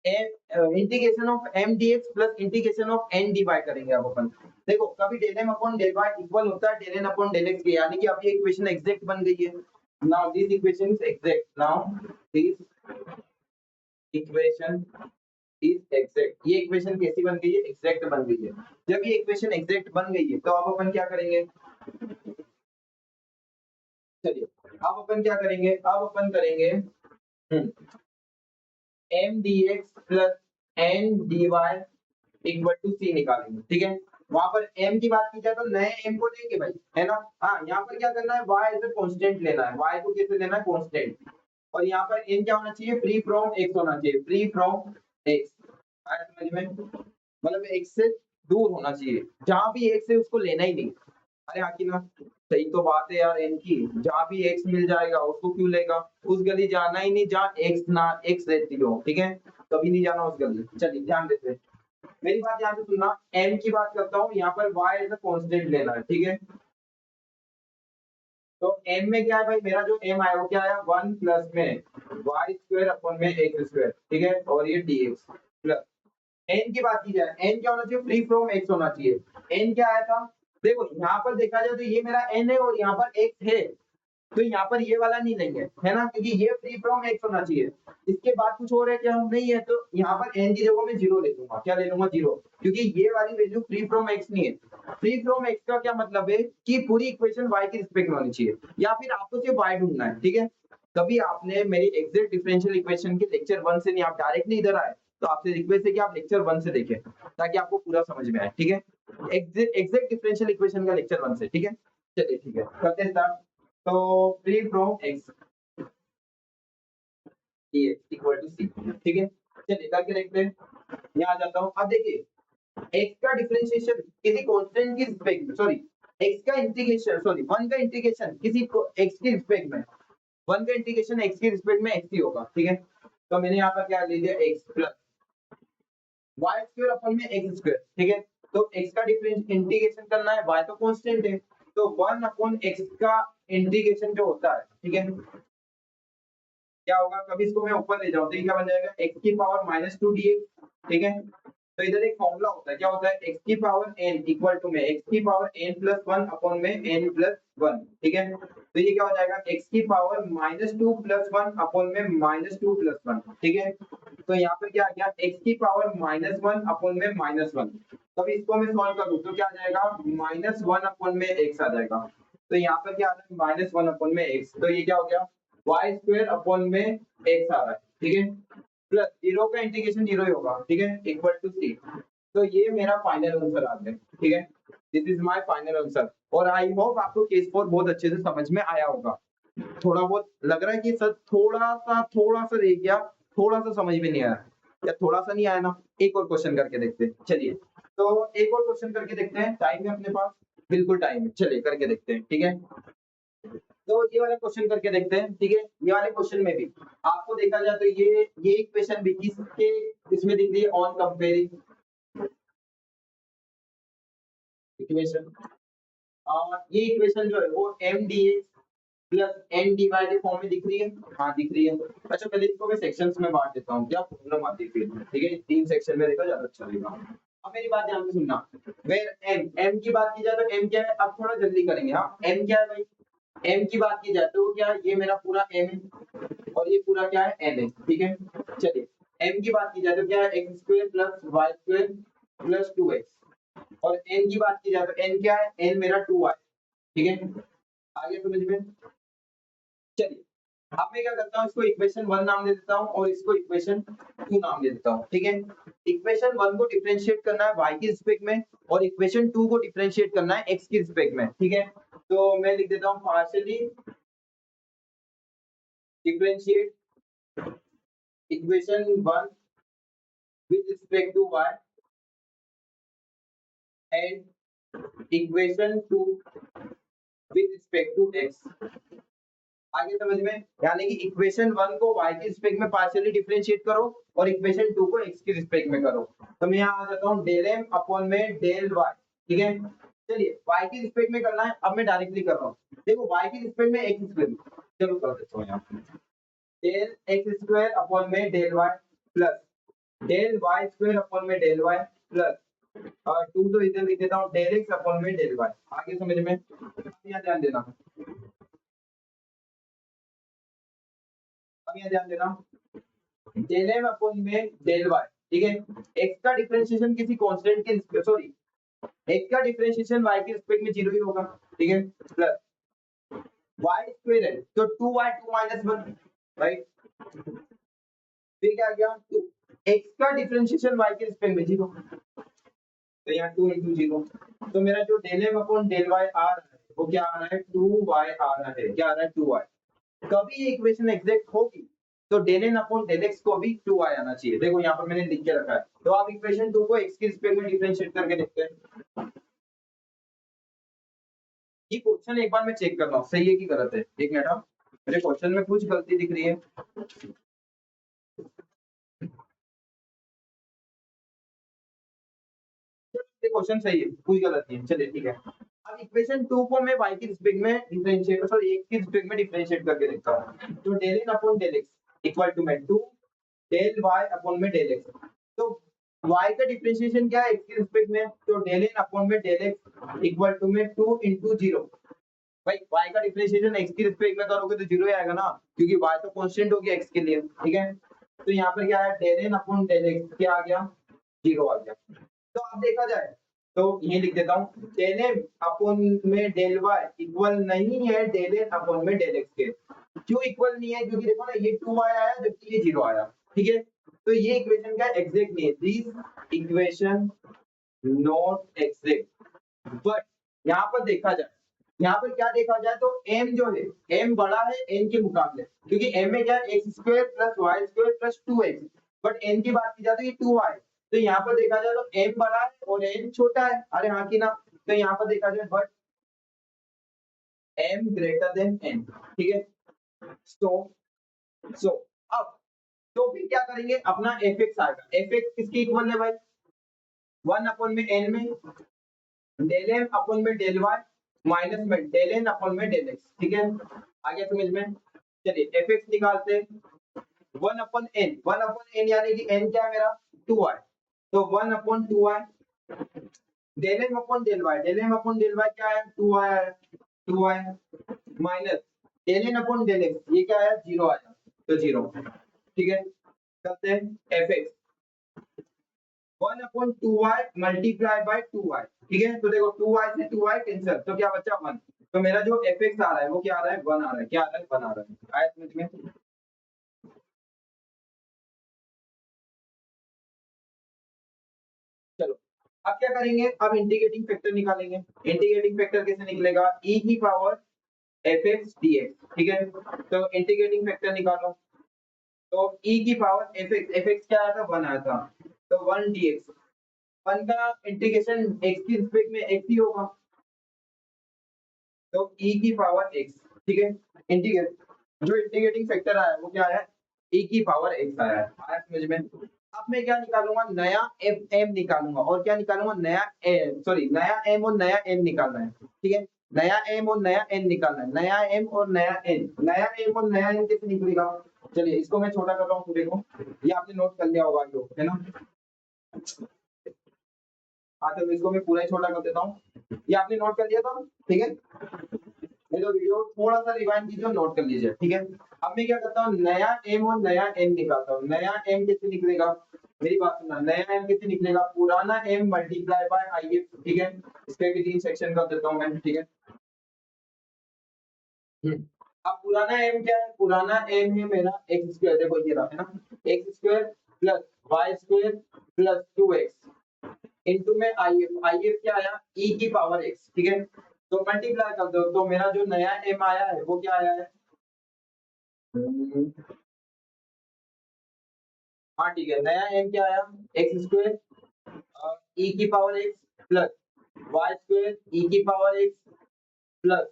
A: integration of m dx plus integration of n dy करेंगे अब अपन। देखो कभी del m upon del y equal होता है del n upon del x के, यानी कि अब ये इक्वेशन एग्जैक्ट बन गई है। Now this equation is exact, now this equation is exact. ये इक्वेशन कैसी बन गई है एग्जैक्ट बन गई है। जब ये इक्वेशन एग्जैक्ट बन गई है तो अब अपन क्या करेंगे, चलिए अब अपन क्या करेंगे, अब अपन करेंगे m dx plus n dy equal to c निकालेंगे ठीक है। वहां पर m की बात की जाए तो नए m को लेंगे भाई है ना। हाँ यहाँ पर क्या करना है y एज ए कांस्टेंट लेना है, y को कैसे लेना है कांस्टेंट। और यहाँ पर n क्या होना चाहिए फ्री फ्रॉम x होना चाहिए, फ्री फ्रॉम x। आया समझ में, मतलब x से दूर होना चाहिए, जहां भी x है उसको लेना ही नहीं। अरे हाँ कि ना, सही तो बात है यार इनकी, जहाँ भी x मिल जाएगा उसको क्यों लेगा, उस गली जाना ही नहीं जहाँ x ना x रहती हो ठीक है, कभी नहीं जाना उस गली। चलिए ध्यान देते हैं, मेरी बात यहाँ पे सुनना, m की बात करता हूँ यहाँ पर y एज अ कांस्टेंट लेना है ठीक है। तो m में क्या है भाई, मेरा जो m आया वो क्या आया 1 प्लस में y स्क्वायर अपॉन में x स्क्वायर ठीक है, और ये dx प्लस n की बात की जाए n क्या होना चाहिए फ्री फ्रॉम x होना चाहिए। n क्या आया था, देखो यहाँ पर देखा जाए तो ये मेरा n है और यहाँ पर x है, तो यहाँ पर ये वाला नहीं लेंगे है ना, क्योंकि ये फ्री फ्रॉम x होना चाहिए। इसके बाद कुछ और है क्या, नहीं है, तो यहाँ पर n की जगह मैं 0 ले लूंगा, क्या ले लूंगा 0, क्योंकि ये वाली वैल्यू फ्री फ्रॉम x नहीं है। फ्री फ्रॉम x का क्या मतलब है कि पूरी इक्वेशन y के रिस्पेक्ट में होनी चाहिए, या फिर आपको सिर्फ y ढूंढना है ठीक है। कभी आपने मेरी एग्जैक्ट डिफरेंशियल इक्वेशन के लेक्चर 1 से नहीं, आप डायरेक्टली इधर आए तो आपसे रिक्वेस्ट है कि आप लेक्चर 1 से देखें ताकि आपको पूरा समझ में आए ठीक है। एग्जैक्ट डिफरेंशियल इक्वेशन का लेक्चर 1 से ठीक है। चलिए ठीक है करते हैं स्टार्ट। तो free from x dx equal to c ठीक है। चलिए करके देखते हैं, यहाँ आ जाता हूँ। अब देखिए x का डिफरेंशिएशन किसी कांस्टेंट की रिस्पेक्ट में, सॉरी x का इंटीग्रेशन, सॉरी 1 का इंटीग्रेशन किसी x की रिस्पेक्ट में, 1 का इंटीग्रेशन x की रिस्पेक्ट में x ही होगा ठीक है। तो मैंने यहाँ पर क्या ले लिया x plus y square upon में x स्क्वायर ठीक है। तो x का डिफरेंस इंटीग्रेशन करना है, y तो कांस्टेंट है, तो 1 अपॉन x का इंटीग्रेशन जो होता है ठीक है, क्या होगा, कभी इसको मैं ऊपर ले जाऊं तो ये क्या बन जाएगा x की पावर -2 dx ठीक है। तो इधर एक फॉर्मूला होता है, क्या होता है x की पावर n इक्वल टू में x की पावर n प्लस 1 अपॉन में n प्लस 1 ठीक है। तो ये क्या हो जाएगा x की पावर -2 प्लस 1 अपॉन में -2 प्लस 1 ठीक है। तो यहाँ पर क्या आ गया x की पावर -1 अपॉन में -1। तब इसको मैं सॉल्व करूँ तो क्या आ जाएगा -1 अपॉन में x आ जाएगा। तो यहाँ पर क्या आ रहा है -1 अपॉन में x, तो ये क्या हो गया y स्क्वायर अपॉन में x आ रहा है ठीक है, प्लस 0 का इंटीग्रेशन 0 ही होगा ठीक है, इक्वल टू c। तो ये मेरा फाइनल आंसर आ गया ठीक है, this is my final answer. और आई होप आपको केस 4 बहुत अच्छे से समझ में आया होगा। थोड़ा बहुत लग रहा है कि सर थोड़ा सा रह गया, थोड़ा सा समझ में नहीं आया, या थोड़ा सा नहीं आया ना, एक और क्वेश्चन करके देखते हैं। चलिए तो एक और क्वेश्चन करके देखते हैं, टाइम है अपने पास, बिल्कुल टाइम है, चलिए करके देखते हैं ठीक है। तो ये वाला क्वेश्चन करके देखते हैं ठीक है। ये वाले क्वेश्चन में भी आपको देखा जाए तो ये इक्वेशन भी किसके इसमें दिख रही है, ऑन कंपेयरिंग इक्वेशन। ये इक्वेशन जो है वो m dx plus n dy के फॉर्म में दिख रही है, हाँ दिख रही है। अच्छा पहले इसको मैं सेक्शंस में बांट देता हूँ, क्या प्रॉब्लम आती है फिर ठीक है, 3 सेक्शन में देखा ज्यादा अच्छा लगेगा। अब मेरी बात ध्यान से सुनना, वेयर m की बात की जाए तो m क्या है, अब थोड़ा जल्दी करेंगे। हाँ m क्या है भाई, m की बात की जाए तो क्या है, ये मेरा पूरा m है और ये पूरा क्या है n है ठीक है। चलिए m की बात की जाए तो क्या है x square plus y square plus 2x, और n की बात की जाए तो n क्या है, n मेरा 2y ठीक है। आगे समझ में? चलिए अब मैं क्या करता हूँ, इसको इक्वेशन 1 नाम दे देता हूँ और इसको इक्वेशन 2 नाम दे देता हूँ, ठीक है। इक्वेशन 1 को डिफरेंशिएट करना है y की रिस्पेक्ट में और इक्वेशन 2 को डिफरेंशिएट करना है x की रिस्पेक्ट में, ठीक है। तो मैं लिख देता हूँ partially differentiate equation 1 with respect to y and equation 2 with respect to x। आगे समझ में? यानी कि इक्वेशन 1 को y की रिस्पेक्ट में पार्शियली डिफरेंशिएट करो और इक्वेशन 2 को x की रिस्पेक्ट में करो। तो मैं यहाँ आ जाता हूँ डेल m अपॉन में डेल y, ठीक है। चलिए y की रिस्पेक्ट में करना है, अब मैं डायरेक्टली कर रहा हूँ। देखो y की रिस्पेक्ट में x स्क्वायर, चलो कर देता हूँ यहाँ डेल x स्क्वायर अपॉन में del y plus del y square upon में डेल y प्लस और 2 तो इधर लिख देता हूँ डेल x अपॉन में डेल y। आगे समझ में? यहाँ ध्यान देना, अब यहाँ ध्यान देना डेल m अपॉन में डेल y, ठीक है। x का डिफरेंशिएशन किसी कांस्टेंट के रिस्पेक्ट, सॉरी x का डिफरेंशिएशन y के रिस्पेक्ट में 0 ही होगा, ठीक है। प्लस y स्क्वायर है तो 2y 2 माइनस 1, राइट। फिर क्या आ गया, तो x का डिफरेंशिएशन y के रिस्पेक्ट में 0, तो यहाँ 2 into 0। तो मेरा जो del m upon del y आ रहा है वो क्या आ रहा है, 2y आ रहा है। क्या आ रहा है, 2y। कभी ये इक्वेशन एग्जैक्ट होगी तो del n upon del x को भी 2y आना चाहिए। देखो यहाँ पर मैंने लिख के रखा है। तो आप इक्वेशन 2 को x के रिस्पेक्ट में डिफरेंशिएट करके देखते हैं। ये क्वेश्चन एक बार मैं चेक कर रहा हूँ सही है कि गलत है। एक मिनट, हाँ मेरे क्वेश्चन में कुछ गलती दिख रही है। ये क्वेश्चन सही है, कोई गलत नहीं है, चलिए ठीक है। अब इक्वेशन 2 को मैं y की रिस्पेक्ट में डिफरेंशिएट, सॉरी x की रिस्पेक्ट में डिफरेंशिएट करके देखता हूं। तो del n upon del x equal to में 2 डेल y अपॉन में डेल x। तो y का डिफरेंशिएशन क्या है x की रिस्पेक्ट में, तो डेल n अपॉन में डेल x इक्वल टू में 2 into 0। भाई y का डिफरेंशिएशन x की रिस्पेक्ट में करोगे तो 0 ही आएगा ना, क्योंकि y तो कांस्टेंट हो गया x के लिए, ठीक है। तो यहाँ पर क्या है, del n upon del x क्या आ गया, 0 आ गया। तो अब देखा जाए तो ये लिख देता हूँ डेल m अपॉन में डेल y इक्वल नहीं है डेल n अपॉन में डेल x के। क्यों इक्वल नहीं है, क्योंकि देखो ना ये 2 आया है जबकि ये 0 आया, ठीक है। तो ये इक्वेशन का एग्जैक्ट नहीं है, this equation not exact. But यहाँ पर देखा जाए, यहाँ पर क्या देखा जाए तो m जो है m बड़ा है n के मुकाबले, क्योंकि m में क्या है x square plus y square plus 2x, but n की बात की जाए तो ये 2y। तो यहाँ पर देखा जाए तो m बड़ा है और n छोटा है, अरे हाँ की ना। तो यहाँ पर देखा जाए but m greater than n, ठीक है। सो सो अब तो फिर क्या करेंगे, अपना fx आएगा। fx किसके इक्वल है भाई, 1 अपॉन में n में डेल m अपॉन में डेल y माइनस में डेल n अपॉन में डेल x, ठीक है। आगे समझ में? चलिए fx निकालते हैं। 1 अपॉन n, 1 अपॉन n यानी कि n क्या है मेरा 2y, तो 1 upon 2y del m upon del y, del m upon del y क्या है 2y है, 2y minus del n upon del x ये क्या है 0 आया, तो 0, ठीक है। करते हैं fx 1 upon 2y multiply by 2y, ठीक है। तो देखो 2y से 2y कैंसिल, तो क्या बचा 1। तो मेरा जो fx आ रहा है वो क्या आ रहा है 1 आ रहा है, क्या आ रहा है 1 आ रहा है। आया समझ में? चलो अब क्या करेंगे, अब इंटीग्रेटिंग फैक्टर निकालेंगे। इंटीग्रेटिंग फैक्टर कैसे निकलेगा, e की पावर fx dx, ठीक है। तो इंटीग्रेटिंग फैक्टर निकालो, तो e की पावर fx, fx क्या आया था 1 आया था, तो 1 dx, 1 का इंटीग्रेशन x की रिस्पेक्ट में x ही होगा, तो e की पावर x, ठीक है। इंटीग्रेट जो इंटीग्रेटिंग फैक्टर आया है वो क्या है e की पावर x आया है। आया समझ में? अब मैं क्या निकालूंगा, नया m निकालूंगा, और क्या निकालूंगा, नया सॉरी नया m और नया n निकालना है, ठीक है। नया m और नया n निकालना है, नया m और नया n, नया m और नया n कैसे निकलेगा। चलिए इसको मैं छोटा कर रहा हूँ पूरे को, ये आपने नोट कर लिया होगा जो है ना। हाँ तो इसको मैं पूरा ही छोटा कर देता हूँ, ये आपने नोट कर लिया था, ठीक है। ये जो वीडियो थोड़ा सा रिवाइंड कीजिए और नोट कर लीजिए, ठीक है। अब मैं क्या करता हूँ, नया m और नया n निकालता हूँ। नया m कैसे निकलेगा, मेरी बात सुनना, नया m कैसे निकलेगा, पुराना m मल्टीप्लाई बाय if, ठीक है। इसके भी 3 सेक्शन कर देता हूँ मैं, ठीक है। अब पुराना m क्या है? पुराना m है मेरा x स्क्वायर, देखो ये रहा है ना, x square plus y square plus 2x into में if क्या आया? e की पावर x, ठीक है। तो मल्टीप्लाई कर दो, तो मेरा जो नया m आया है वो क्या आया है? हाँ ठीक है, नया m क्या आया? x स्क्वायर e की power x plus y square e की power x plus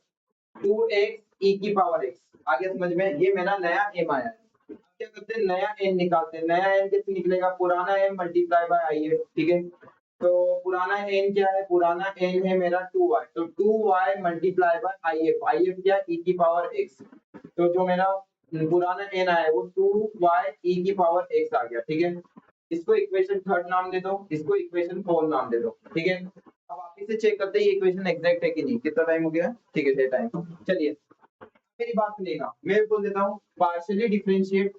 A: 2x e की पावर x। आगे समझ में? ये मेरा नया m आया है। अब क्या करते हैं? नया n निकालते हैं। नया n कैसे निकलेगा? पुराना m मल्टीप्लाई बाय if, ठीक है। तो पुराना n क्या है? पुराना n है मेरा 2y, तो 2y मल्टीप्लाई बाय if क्या? e की पावर x। तो जो मेरा पुराना n आया है वो 2y e की पावर x आ गया, ठीक है। इसको इक्वेशन थर्ड नाम दे दो, इसको इक्वेशन फोर्थ नाम दे दो, ठीक है। अब आप इसे चेक करते हैं ये इक्वेशन एग्जैक्ट है कि नहीं। कितना टाइम हो गया? ठीक है, टाइम। चलिए मेरी बात सुनिएगा, मैं बोल देता हूँ partially differentiate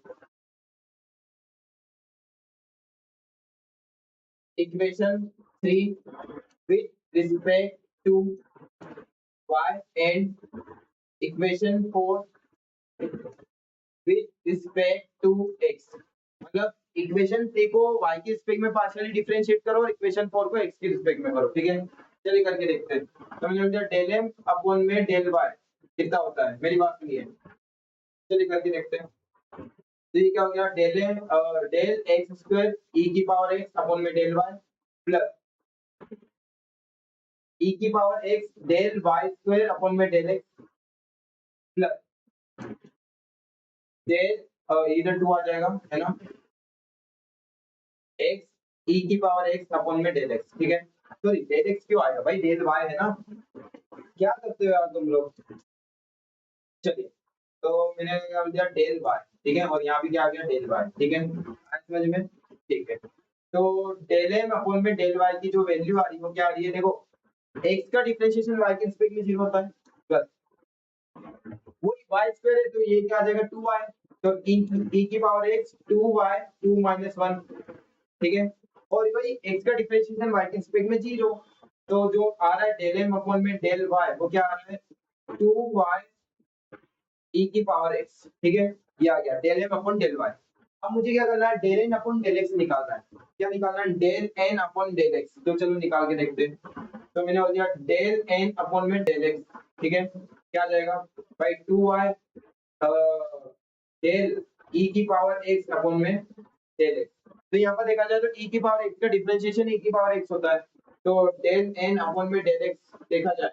A: equation 3 with respect to y and equation 4 with respect to x। मतलब इक्वेशन 3 को y के रिस्पेक्ट में पार्शियली डिफरेंशिएट करो और इक्वेशन 4 को x के रिस्पेक्ट में करो, ठीक है। चलिए करके देखते हैं। तो मैंने बोला डेल m अपॉन में डेल y कितना होता है? मेरी बात सुनिए, चलिए करके देखते हैं। तो ये क्या हो गया? डेल एक्स स्क्वायर e की पावर x अपॉन में डेल y प्लस e की power x del y square upon में डेल x प्लस डेल इधर 2 आ जाएगा, है ना, x e की पावर x अपॉन में डेल x, ठीक है। सॉरी डेल x क्यों आएगा भाई? डेल y है ना। क्या करते हो यार तुम लोग? चलिए तो मैंने क्या दिया? डेल y, ठीक है, और यहाँ भी क्या आ गया? डेल y, ठीक है। आया समझ में? ठीक है। तो डेल m अपॉन में डेल y की जो वैल्यू आ रही है वो क्या आ रही है? देखो x का डिफरेंशिएशन y के रिस्पेक्ट में 0 होता है, प्लस वही y स्क्वायर है तो ये क्या आ जाएगा? 2y। तो e की पावर x 2y 2 माइनस 1, ठीक है। और वही x का डिफरेंशिएशन y के रिस्पेक्ट में 0, तो जो आ रहा है डेल m अपॉन में डेल y वो क्या आ रहा है? 2y e की पावर x, ठीक है। ये आ गया del m upon del y। अब मुझे क्या करना है? Del n upon del x निकालना है। क्या निकालना है? Del n upon del x। तो चलो निकाल के देखते हैं। तो मैंने बोल दिया डेल n अपॉन में डेल x, ठीक है। क्या आ जाएगा भाई? 2y डेल e की पावर x अपॉन में डेल x। तो यहाँ पर देखा जाए तो e की पावर x का डिफरेंशिएशन e की पावर x होता है। तो डेल n अपॉन में डेल x देखा जाए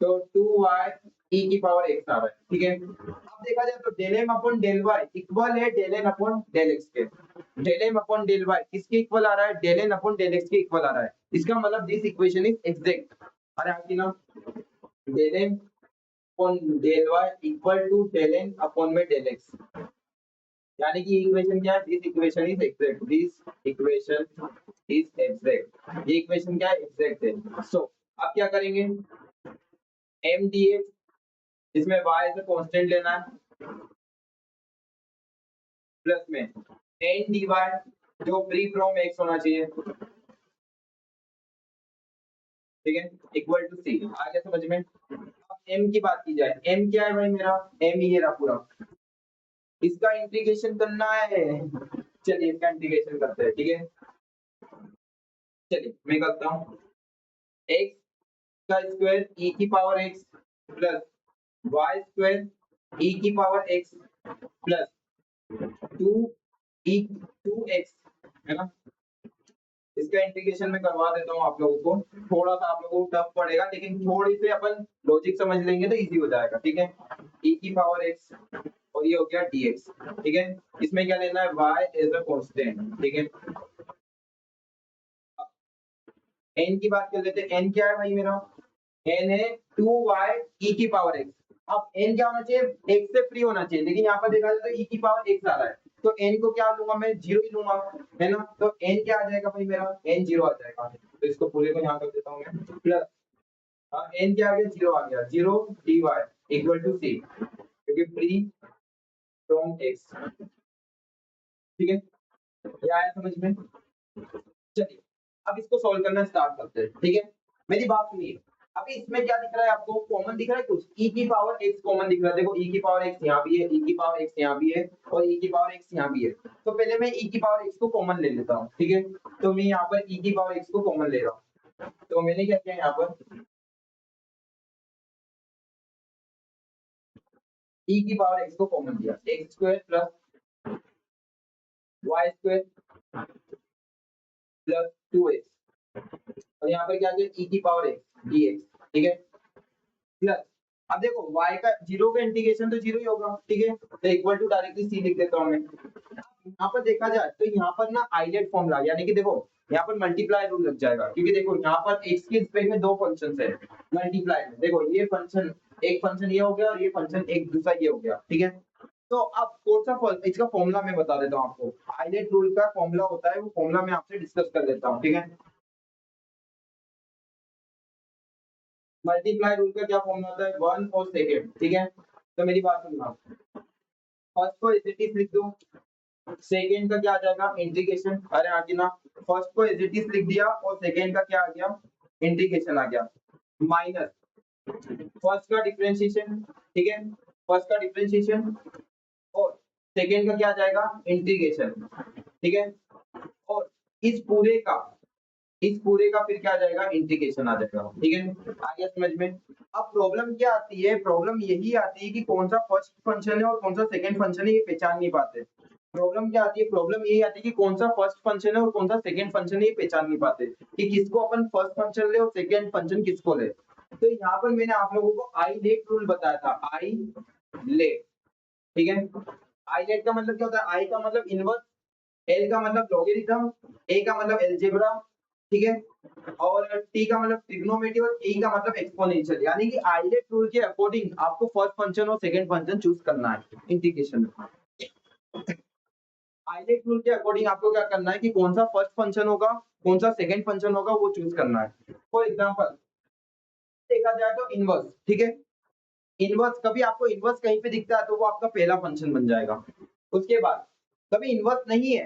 A: तो 2y e की पावर x आ रहा है, ठीक है। अब देखा जाए तो del m upon del y equal है del n upon del x के। Del m upon del y किसके इक्वल आ रहा है? Del n upon del x के इक्वल आ रहा है। इसका मतलब दिस इक्वेशन इज एग्जैक्ट। अरे आपकी ना del m upon del y equal to del n upon में डेल x, यानी कि इक्वेशन क्या है? This equation is exact. This equation is exact. ये इक्वेशन क्या है? एग्जैक्ट है। सो अब क्या करेंगे? m dx, इसमें y से कांस्टेंट लेना है, प्लस में n dy जो फ्री फ्रॉम x होना चाहिए, ठीक है, इक्वल टू c। आ गया समझ में? अब m की बात की जाए, m क्या है भाई मेरा? m ये रहा पूरा, इसका इंटीग्रेशन करना है। चलिए इसका इंटीग्रेशन करते हैं, ठीक है। चलिए मैं करता हूँ x का स्क्वायर e की power x plus y square e की पावर x प्लस 2x, है ना। इसका इंटीग्रेशन में करवा देता हूँ आप लोगों को। थोड़ा सा आप लोगों को टफ पड़ेगा लेकिन थोड़ी से अपन लॉजिक समझ लेंगे तो इजी हो जाएगा, ठीक है। e की पावर x और ये हो गया dx, ठीक है। इसमें क्या लेना है? y एज अ कांस्टेंट, ठीक है। n की बात कर लेते हैं। n क्या है भाई मेरा? n है 2y e की पावर x। अब n क्या होना चाहिए? x से फ्री होना चाहिए, लेकिन यहाँ पर देखा जाए तो e की पावर x आ रहा है, तो n को क्या लूंगा मैं? 0 ही लूंगा, है ना। तो n क्या आ जाएगा भाई मेरा? n 0 आ जाएगा। तो इसको पूरे को यहाँ कर देता हूँ मैं, प्लस n क्या आ गया? 0 आ गया। 0 dy इक्वल टू c, क्योंकि फ्री फ्रॉम x, ठीक है। ये आया समझ में? चलिए अब इसको सॉल्व करना स्टार्ट करते हैं, ठीक है। मेरी बात सुनिए, अभी इसमें क्या दिख रहा है आपको, कॉमन दिख रहा है कुछ, e की पावर x कॉमन दिख रहा है, देखो e की पावर x यहाँ भी है, e की पावर x यहाँ भी है और e की पावर x यहाँ भी है। तो पहले मैं e की पावर x को कॉमन ले लेता हूँ, ठीक है। तो मैं यहाँ पर e की पावर x को कॉमन ले रहा हूँ, तो मैंने क्या किया यहाँ पर e की पावर x को कॉमन लिया, x square plus y square plus 2x और यहाँ पर क्या किया e की पावर x dx, ठीक है। प्लस अब देखो y का जीरो का इंटीग्रेशन तो जीरो ही होगा, ठीक है, तो इक्वल टू डायरेक्टली c लिख देता हूँ मैं। यहाँ पर देखा जाए तो यहाँ पर ना आइलेट फॉर्मूला, यानी कि देखो यहाँ पर मल्टीप्लाई रूल लग जाएगा, क्योंकि देखो यहाँ पर x के रिस्पेक्ट में दो फंक्शंस है मल्टीप्लाई में, देखो ये फंक्शन एक फंक्शन ये हो गया और ये फंक्शन एक दूसरा ये हो गया, ठीक है। तो अब कौन सा इसका फॉर्मूला मैं बता देता हूँ आपको, आइलेट रूल का फॉर्मूला होता है, वो फॉर्मूला मैं आपसे डिस्कस कर देता हूँ, ठीक है। मल्टीप्लाई रूल का क्या फॉर्मूला होता है, 1 और सेकेंड, ठीक है। तो मेरी बात सुनना, फर्स्ट को एज इट इज लिख दो, सेकेंड का क्या आ जाएगा इंटीग्रेशन, अरे आगे ना, फर्स्ट को एज इट इज लिख दिया और सेकेंड का क्या आ गया इंटीग्रेशन आ गया, माइनस फर्स्ट का डिफरेंशिएशन, ठीक है, फर्स्ट का डिफरेंशिएशन और सेकेंड का क्या आ जाएगा इंटीग्रेशन, ठीक है। और इस पूरे का फिर क्या आ जाएगा इंटीग्रेशन आ जाएगा, ठीक है। आ गया समझ में। अब प्रॉब्लम क्या आती है, प्रॉब्लम यही आती है कि कौन सा फर्स्ट फंक्शन है और कौन सा सेकंड फंक्शन है, ये पहचान नहीं पाते। प्रॉब्लम क्या आती है, प्रॉब्लम यही आती है कि कौन सा फर्स्ट फंक्शन है और कौन सा सेकंड फंक्शन है, ये पहचान नहीं पाते कि किसको अपन फर्स्ट फंक्शन ले और सेकंड फंक्शन किसको ले। तो यहाँ पर मैंने आप लोगों को आई लेट रूल बताया था, आई लेट, ठीक है। आई लेट का मतलब क्या होता है, आई का मतलब इनवर्स, एल का मतलब लॉगरिथम, ए का मतलब अलजेब्रा, ठीक है, और टी का मतलब ट्रिग्नोमेट्री और ई का मतलब एक्सपोनेंशियल, यानी कि आइलेट रूल के अकॉर्डिंग आपको फर्स्ट फंक्शन और सेकंड फंक्शन चूज करना है इंटीग्रेशन में। आइलेट रूल के अकॉर्डिंग आपको क्या करना है कि कौन सा फर्स्ट फंक्शन होगा, कौन सा सेकंड फंक्शन होगा, वो चूज करना है। फॉर एग्जांपल देखा जाए तो इनवर्स, ठीक है, इनवर्स कभी आपको इनवर्स कहीं पे दिखता है तो वो आपका पहला फंक्शन बन जाएगा। उसके बाद कभी इनवर्स नहीं है,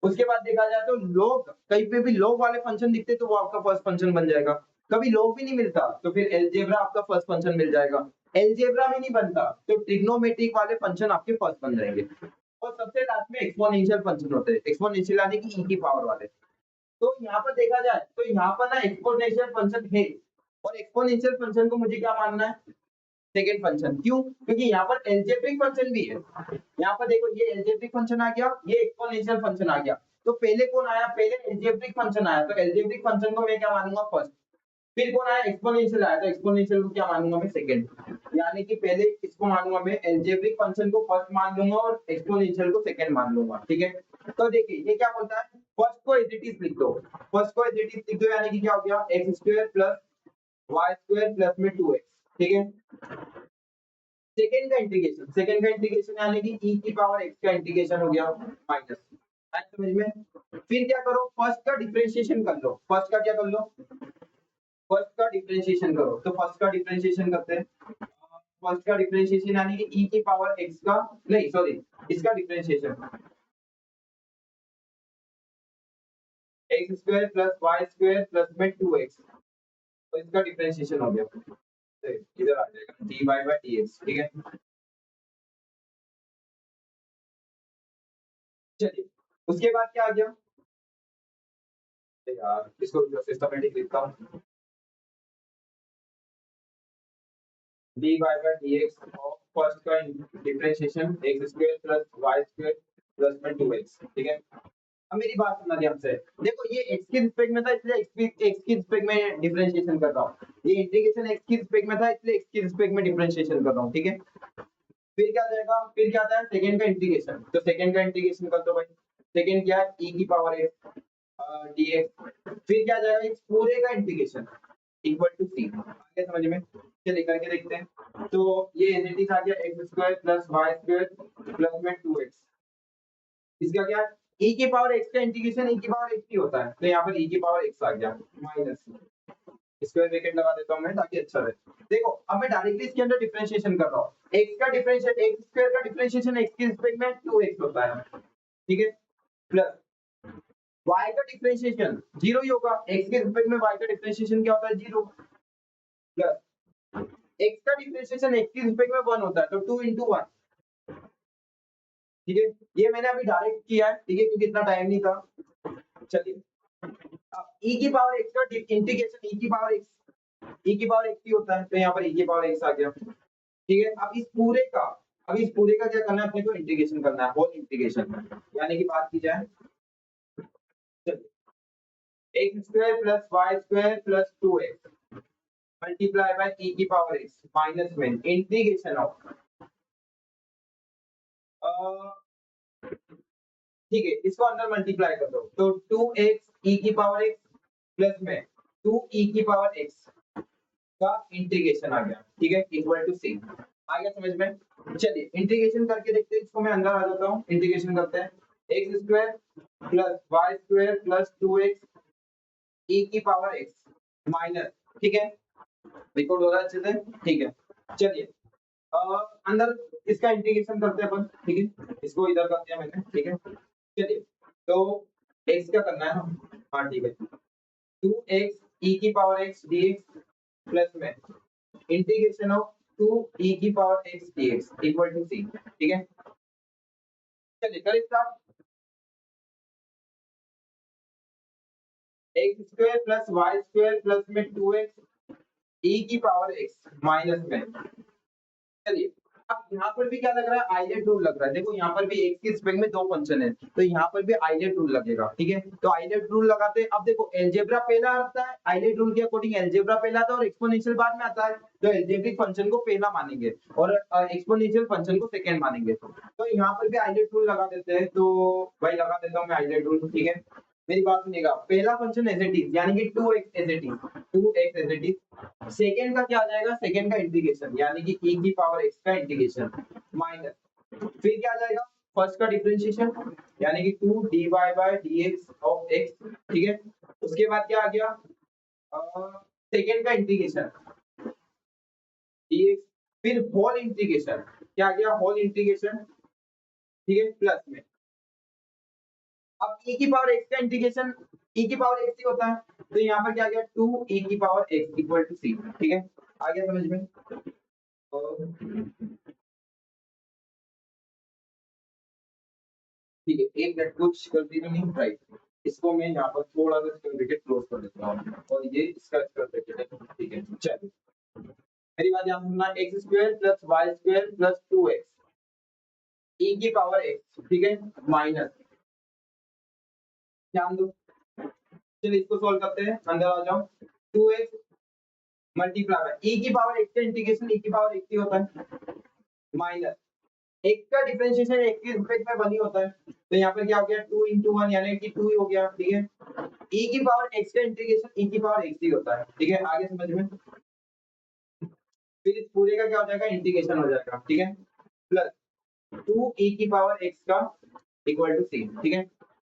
A: उसके बाद देखा जाए तो लोग कहीं पे भी लोग वाले फंक्शन दिखते तो वो आपका फर्स्ट फंक्शन बन जाएगा। कभी लोग भी नहीं मिलता तो फिर एलजेब्रा आपका फर्स्ट फंक्शन मिल जाएगा। एलजेब्रा में नहीं बनता तो ट्रिग्नोमेट्रिक वाले फंक्शन आपके फर्स्ट बन जाएंगे। और सबसे लास्ट में एक्सपोनेंशियल फंक्शन होते हैं, एक्सपोनेंशियल यानी कि ई की पावर वाले। तो यहाँ पर देखा जाए तो यहाँ पर ना एक्सपोनेंशियल फंक्शन है और एक्सपोनेंशियल फंक्शन को मुझे क्या मानना है सेकंड फंक्शन, क्यों, क्योंकि यहाँ पर एल्जेब्रिक फंक्शन भी है। यहाँ पर देखो ये एल्जेब्रिक फंक्शन आ गया, ये एक्सपोनेंशियल फंक्शन आ गया, तो पहले कौन आया, पहले एल्जेब्रिक फंक्शन आया, तो एल्जेब्रिक फंक्शन को मैं क्या मानूंगा फर्स्ट। फिर कौन आया एक्सपोनेंशियल आया, तो एक्सपोनेंशियल को क्या मानूंगा मैं सेकंड। यानी कि पहले इसको मानूंगा मैं एल्जेब्रिक फंक्शन को फर्स्ट मान लूंगा और एक्सपोनेंशियल को सेकंड मान लूंगा, ठीक है। तो देखिए ये क्या बोलता है, फर्स्ट को एज इट इज लिख दो, फर्स्ट को एज इट इज लिख दो, यानी कि क्या हो गया x square plus Y square plus में 2x, ठीक है। सेकंड का इंटीग्रेशन यानी कि e की पावर x का इंटीग्रेशन हो गया माइनस, समझ में। फिर क्या करो, फर्स्ट का डिफरेंशिएशन कर लो, फर्स्ट का क्या कर लो, फर्स्ट का डिफरेंशिएशन करो, तो फर्स्ट का डिफरेंशिएशन करते हैं। फर्स्ट का डिफरेंशिएशन यानी कि e की पावर x का, नहीं सॉरी, इसका differentiation x square plus y square plus में 2x, तो इसका डिफरेंशिएशन हो गया, तो इधर आ जाएगा dy बाय dx, ठीक है। चलिए उसके बाद क्या आ गया यार, इसको सिस्टमैटिक लिखता हूँ, dy by dx of first का differentiation x square plus y square plus में 2x, ठीक है। अब मेरी बात सुनना ध्यान से, देखो ये x के रिस्पेक्ट में था इसलिए x के रिस्पेक्ट में डिफरेंशिएशन कर रहा हूँ, ये इंटीग्रेशन x के रिस्पेक्ट में था इसलिए x के रिस्पेक्ट में डिफरेंशिएशन कर रहा हूँ, ठीक है। फिर क्या जाएगा, फिर क्या आता है सेकंड का इंटीग्रेशन, तो सेकंड का इंटीग्रेशन कर दो भाई, सेकंड क्या है e की पावर x dx, फिर क्या जाएगा इस पूरे का इंटीग्रेशन इक्वल टू c, आगे समझ में, चलिए करके देखते हैं। तो ये एज इट इज आ गया x square plus y square plus में 2x, इसका क्या e की पावर x का इंटीग्रेशन e की पावर x ही होता है, तो यहाँ पर e की पावर x आ गया माइनस, स्क्वायर ब्रैकेट लगा देता हूं मैं ताकि अच्छा रहे। देखो अब मैं डायरेक्टली इसके अंदर डिफरेंशिएशन कर रहा हूं, x का डिफरेंशिएशन x स्क्वायर का डिफरेंशिएशन x के रिस्पेक्ट में 2x होता है, ठीक है, प्लस y का डिफरेंशिएशन जीरो ही होगा, x के रिस्पेक्ट में y का डिफरेंशिएशन क्या होता है जीरो, प्लस x का डिफरेंशिएशन x के रिस्पेक्ट में 1 होता है तो 2 into 1, ठीक है। ये मैंने अभी डायरेक्ट किया है, ठीक है, क्योंकि इतना टाइम नहीं था। चलिए अब e की पावर x का इंटीग्रेशन e की पावर x ही होता है, तो यहाँ पर e की पावर x आ गया, ठीक है। अब इस पूरे का क्या करना है, अपने को इंटीग्रेशन करना है, होल इंटीग्रेशन, यानी कि बात की जाए x square plus Y square plus 2x multiply by e की पावर x माइनस में इंटीग्रेशन ऑफ, ठीक है, इसको अंदर मल्टीप्लाई कर दो तो 2x e की पावर x प्लस में 2e की पावर x का इंटीग्रेशन आ गया, ठीक है, इक्वल टू c। आ गया समझ में? चलिए इंटीग्रेशन करके देखते हैं, इसको मैं अंदर आ जाता हूँ, इंटीग्रेशन करते हैं, x square plus Y square plus 2x e की पावर x माइनस, ठीक है, रिकॉर्ड हो रहा है अच्छे से, ठीक है। चलिए अंदर इसका इंटीग्रेशन करते हैं अपन, ठीक है, इसको इधर करते हैं मैंने, ठीक है। चलिए तो x क्या करना है ना, हाँ ठीक है, 2x e की पावर x dx प्लस में इंटीग्रेशन ऑफ 2e की power x dx equal to c, ठीक है। चलिए कर start, x square plus Y square plus में 2x e की पावर x माइनस में, चलिए अब यहाँ पर भी क्या लग रहा है, आइलेट रूल लग रहा है। देखो यहाँ पर भी x के रिस्पेक्ट में 2 फंक्शन है, तो यहाँ पर भी आइलेट रूल लगेगा, ठीक है। तो आइलेट रूल लगाते हैं। अब देखो एलजेब्रा पहला आता है, आइलेट रूल के अकॉर्डिंग एलजेब्रा पहला आता है और एक्सपोनेंशियल बाद में आता है, तो एलजेब्रिक फंक्शन को पहला मानेंगे और एक्सपोनेंशियल फंक्शन को सेकंड मानेंगे। तो यहाँ पर भी आइलेट रूल लगा देते हैं, तो भाई लगा देता हूँ मैं आइलेट रूल, ठीक है। मेरी बात सुनिएगा, पहला फंक्शन एज इट इज यानी कि 2x as it is, 2x as it is. Second का क्या आ जाएगा, सेकंड का इंटीग्रेशन यानी कि e की पावर x का इंटीग्रेशन माइनस, फिर क्या आ जाएगा, फर्स्ट का डिफरेंशिएशन यानी कि 2 dy by dx of x, ठीक है। उसके बाद क्या आ गया, सेकंड का इंटीग्रेशन dx, फिर होल इंटीग्रेशन, क्या आ गया, होल इंटीग्रेशन, ठीक है, प्लस में अब e की पावर x का इंटीग्रेशन e की पावर x ही होता है, तो यहाँ पर क्या आ गया, 2 e की power x equal to c, ठीक है। आ गया समझ में? ठीक है, एक मिनट कुछ गलती तो नहीं, राइट, इसको मैं यहाँ पर थोड़ा सा इसका ब्रैकेट क्लोज कर देता हूँ और ये इसका ब्रैकेट है, ठीक है। चलिए मेरी बात ध्यान सुनना, x square plus Y square plus 2x e की पावर x, ठीक है, माइनस, ध्यान दो, चलिए इसको सॉल्व करते हैं, अंदर आ जाओ, 2x मल्टीप्लाई बाय e की पावर x का इंटीग्रेशन e की पावर x ही होता है माइनस x का डिफरेंशिएशन x के रिस्पेक्ट में 1 ही होता है, तो यहाँ पर क्या हो गया, 2 into 1 यानी कि 2 ही हो गया, ठीक है। e की पावर x का इंटीग्रेशन e की पावर x ही होता है, ठीक है। आगे समझ में, फिर इस पूरे का क्या हो जाएगा, इंटीग्रेशन हो जाएगा, ठीक है, प्लस 2 e की पावर x का इक्वल टू c, ठीक है।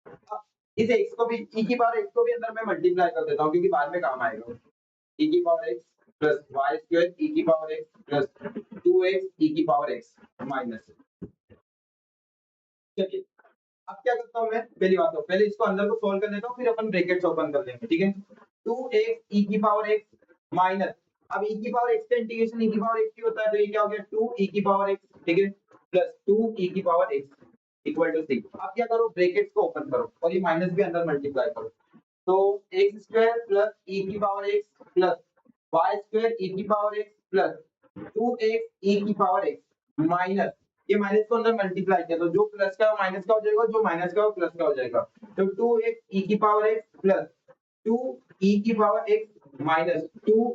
A: अब इस x को भी e की पावर x को भी अंदर मैं मल्टीप्लाई कर देता हूँ क्योंकि बाद में काम आएगा, e की power x plus Y square e की power x plus 2x e की पावर x माइनस, चलिए अब क्या करता हूँ मैं, पहली बात तो पहले इसको अंदर को सोल्व कर लेता हूँ, फिर अपन ब्रैकेट्स ओपन कर लेंगे, ठीक है। 2x e की पावर x माइनस, अब e की पावर x का इंटीग्रेशन e की पावर x ही होता है, तो ये क्या हो गया, 2 e की पावर x, ठीक है, प्लस 2 e की पावर x इक्वल टू 6। अब क्या करो, ब्रैकेट्स को ओपन करो और ये माइनस भी अंदर मल्टीप्लाई करो, तो x स्क्वायर प्लस e की power x plus y square e की power x plus 2x e की पावर x माइनस, ये माइनस को अंदर मल्टीप्लाई किया तो जो प्लस का माइनस का हो जाएगा, जो माइनस का प्लस का हो जाएगा, तो 2x e की पावर x प्लस 2 e की पावर x माइनस 2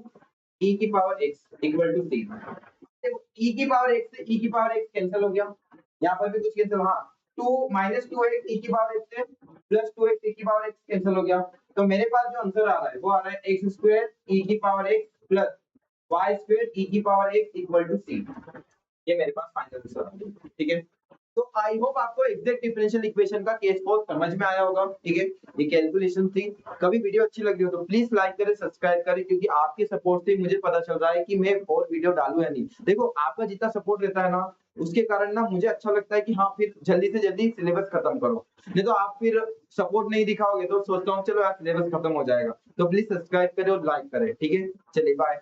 A: e की पावर x इक्वल टू 3। देखो e की पावर x से e की पावर x कैंसिल हो गया, यहाँ पर भी कुछ कैंसिल, हाँ 2 माइनस 2x e की पावर x से प्लस 2x e की पावर x कैंसिल हो गया, तो मेरे पास जो आंसर आ रहा है वो आ रहा है x स्क्वायर e की power x plus y square e की power x equal to c, ये मेरे पास फाइनल आंसर आ गया, ठीक है। तो आई होप आपको एग्जैक्ट डिफरेंशियल इक्वेशन का केस बहुत समझ में आया होगा, ठीक है। ये कैलकुलेशन थी, कभी वीडियो अच्छी लगी हो तो प्लीज लाइक करें, सब्सक्राइब करें, क्योंकि आपके सपोर्ट से मुझे पता चल रहा है कि मैं और वीडियो डालूं या नहीं। देखो आपका जितना सपोर्ट रहता है ना, उसके कारण ना मुझे अच्छा लगता है कि हाँ फिर जल्दी से जल्दी सिलेबस खत्म करो, नहीं तो आप फिर सपोर्ट नहीं दिखाओगे तो सोचता हूँ चलो यार सिलेबस खत्म हो जाएगा। तो प्लीज सब्सक्राइब करें और लाइक करें, ठीक है। चलिए बाय।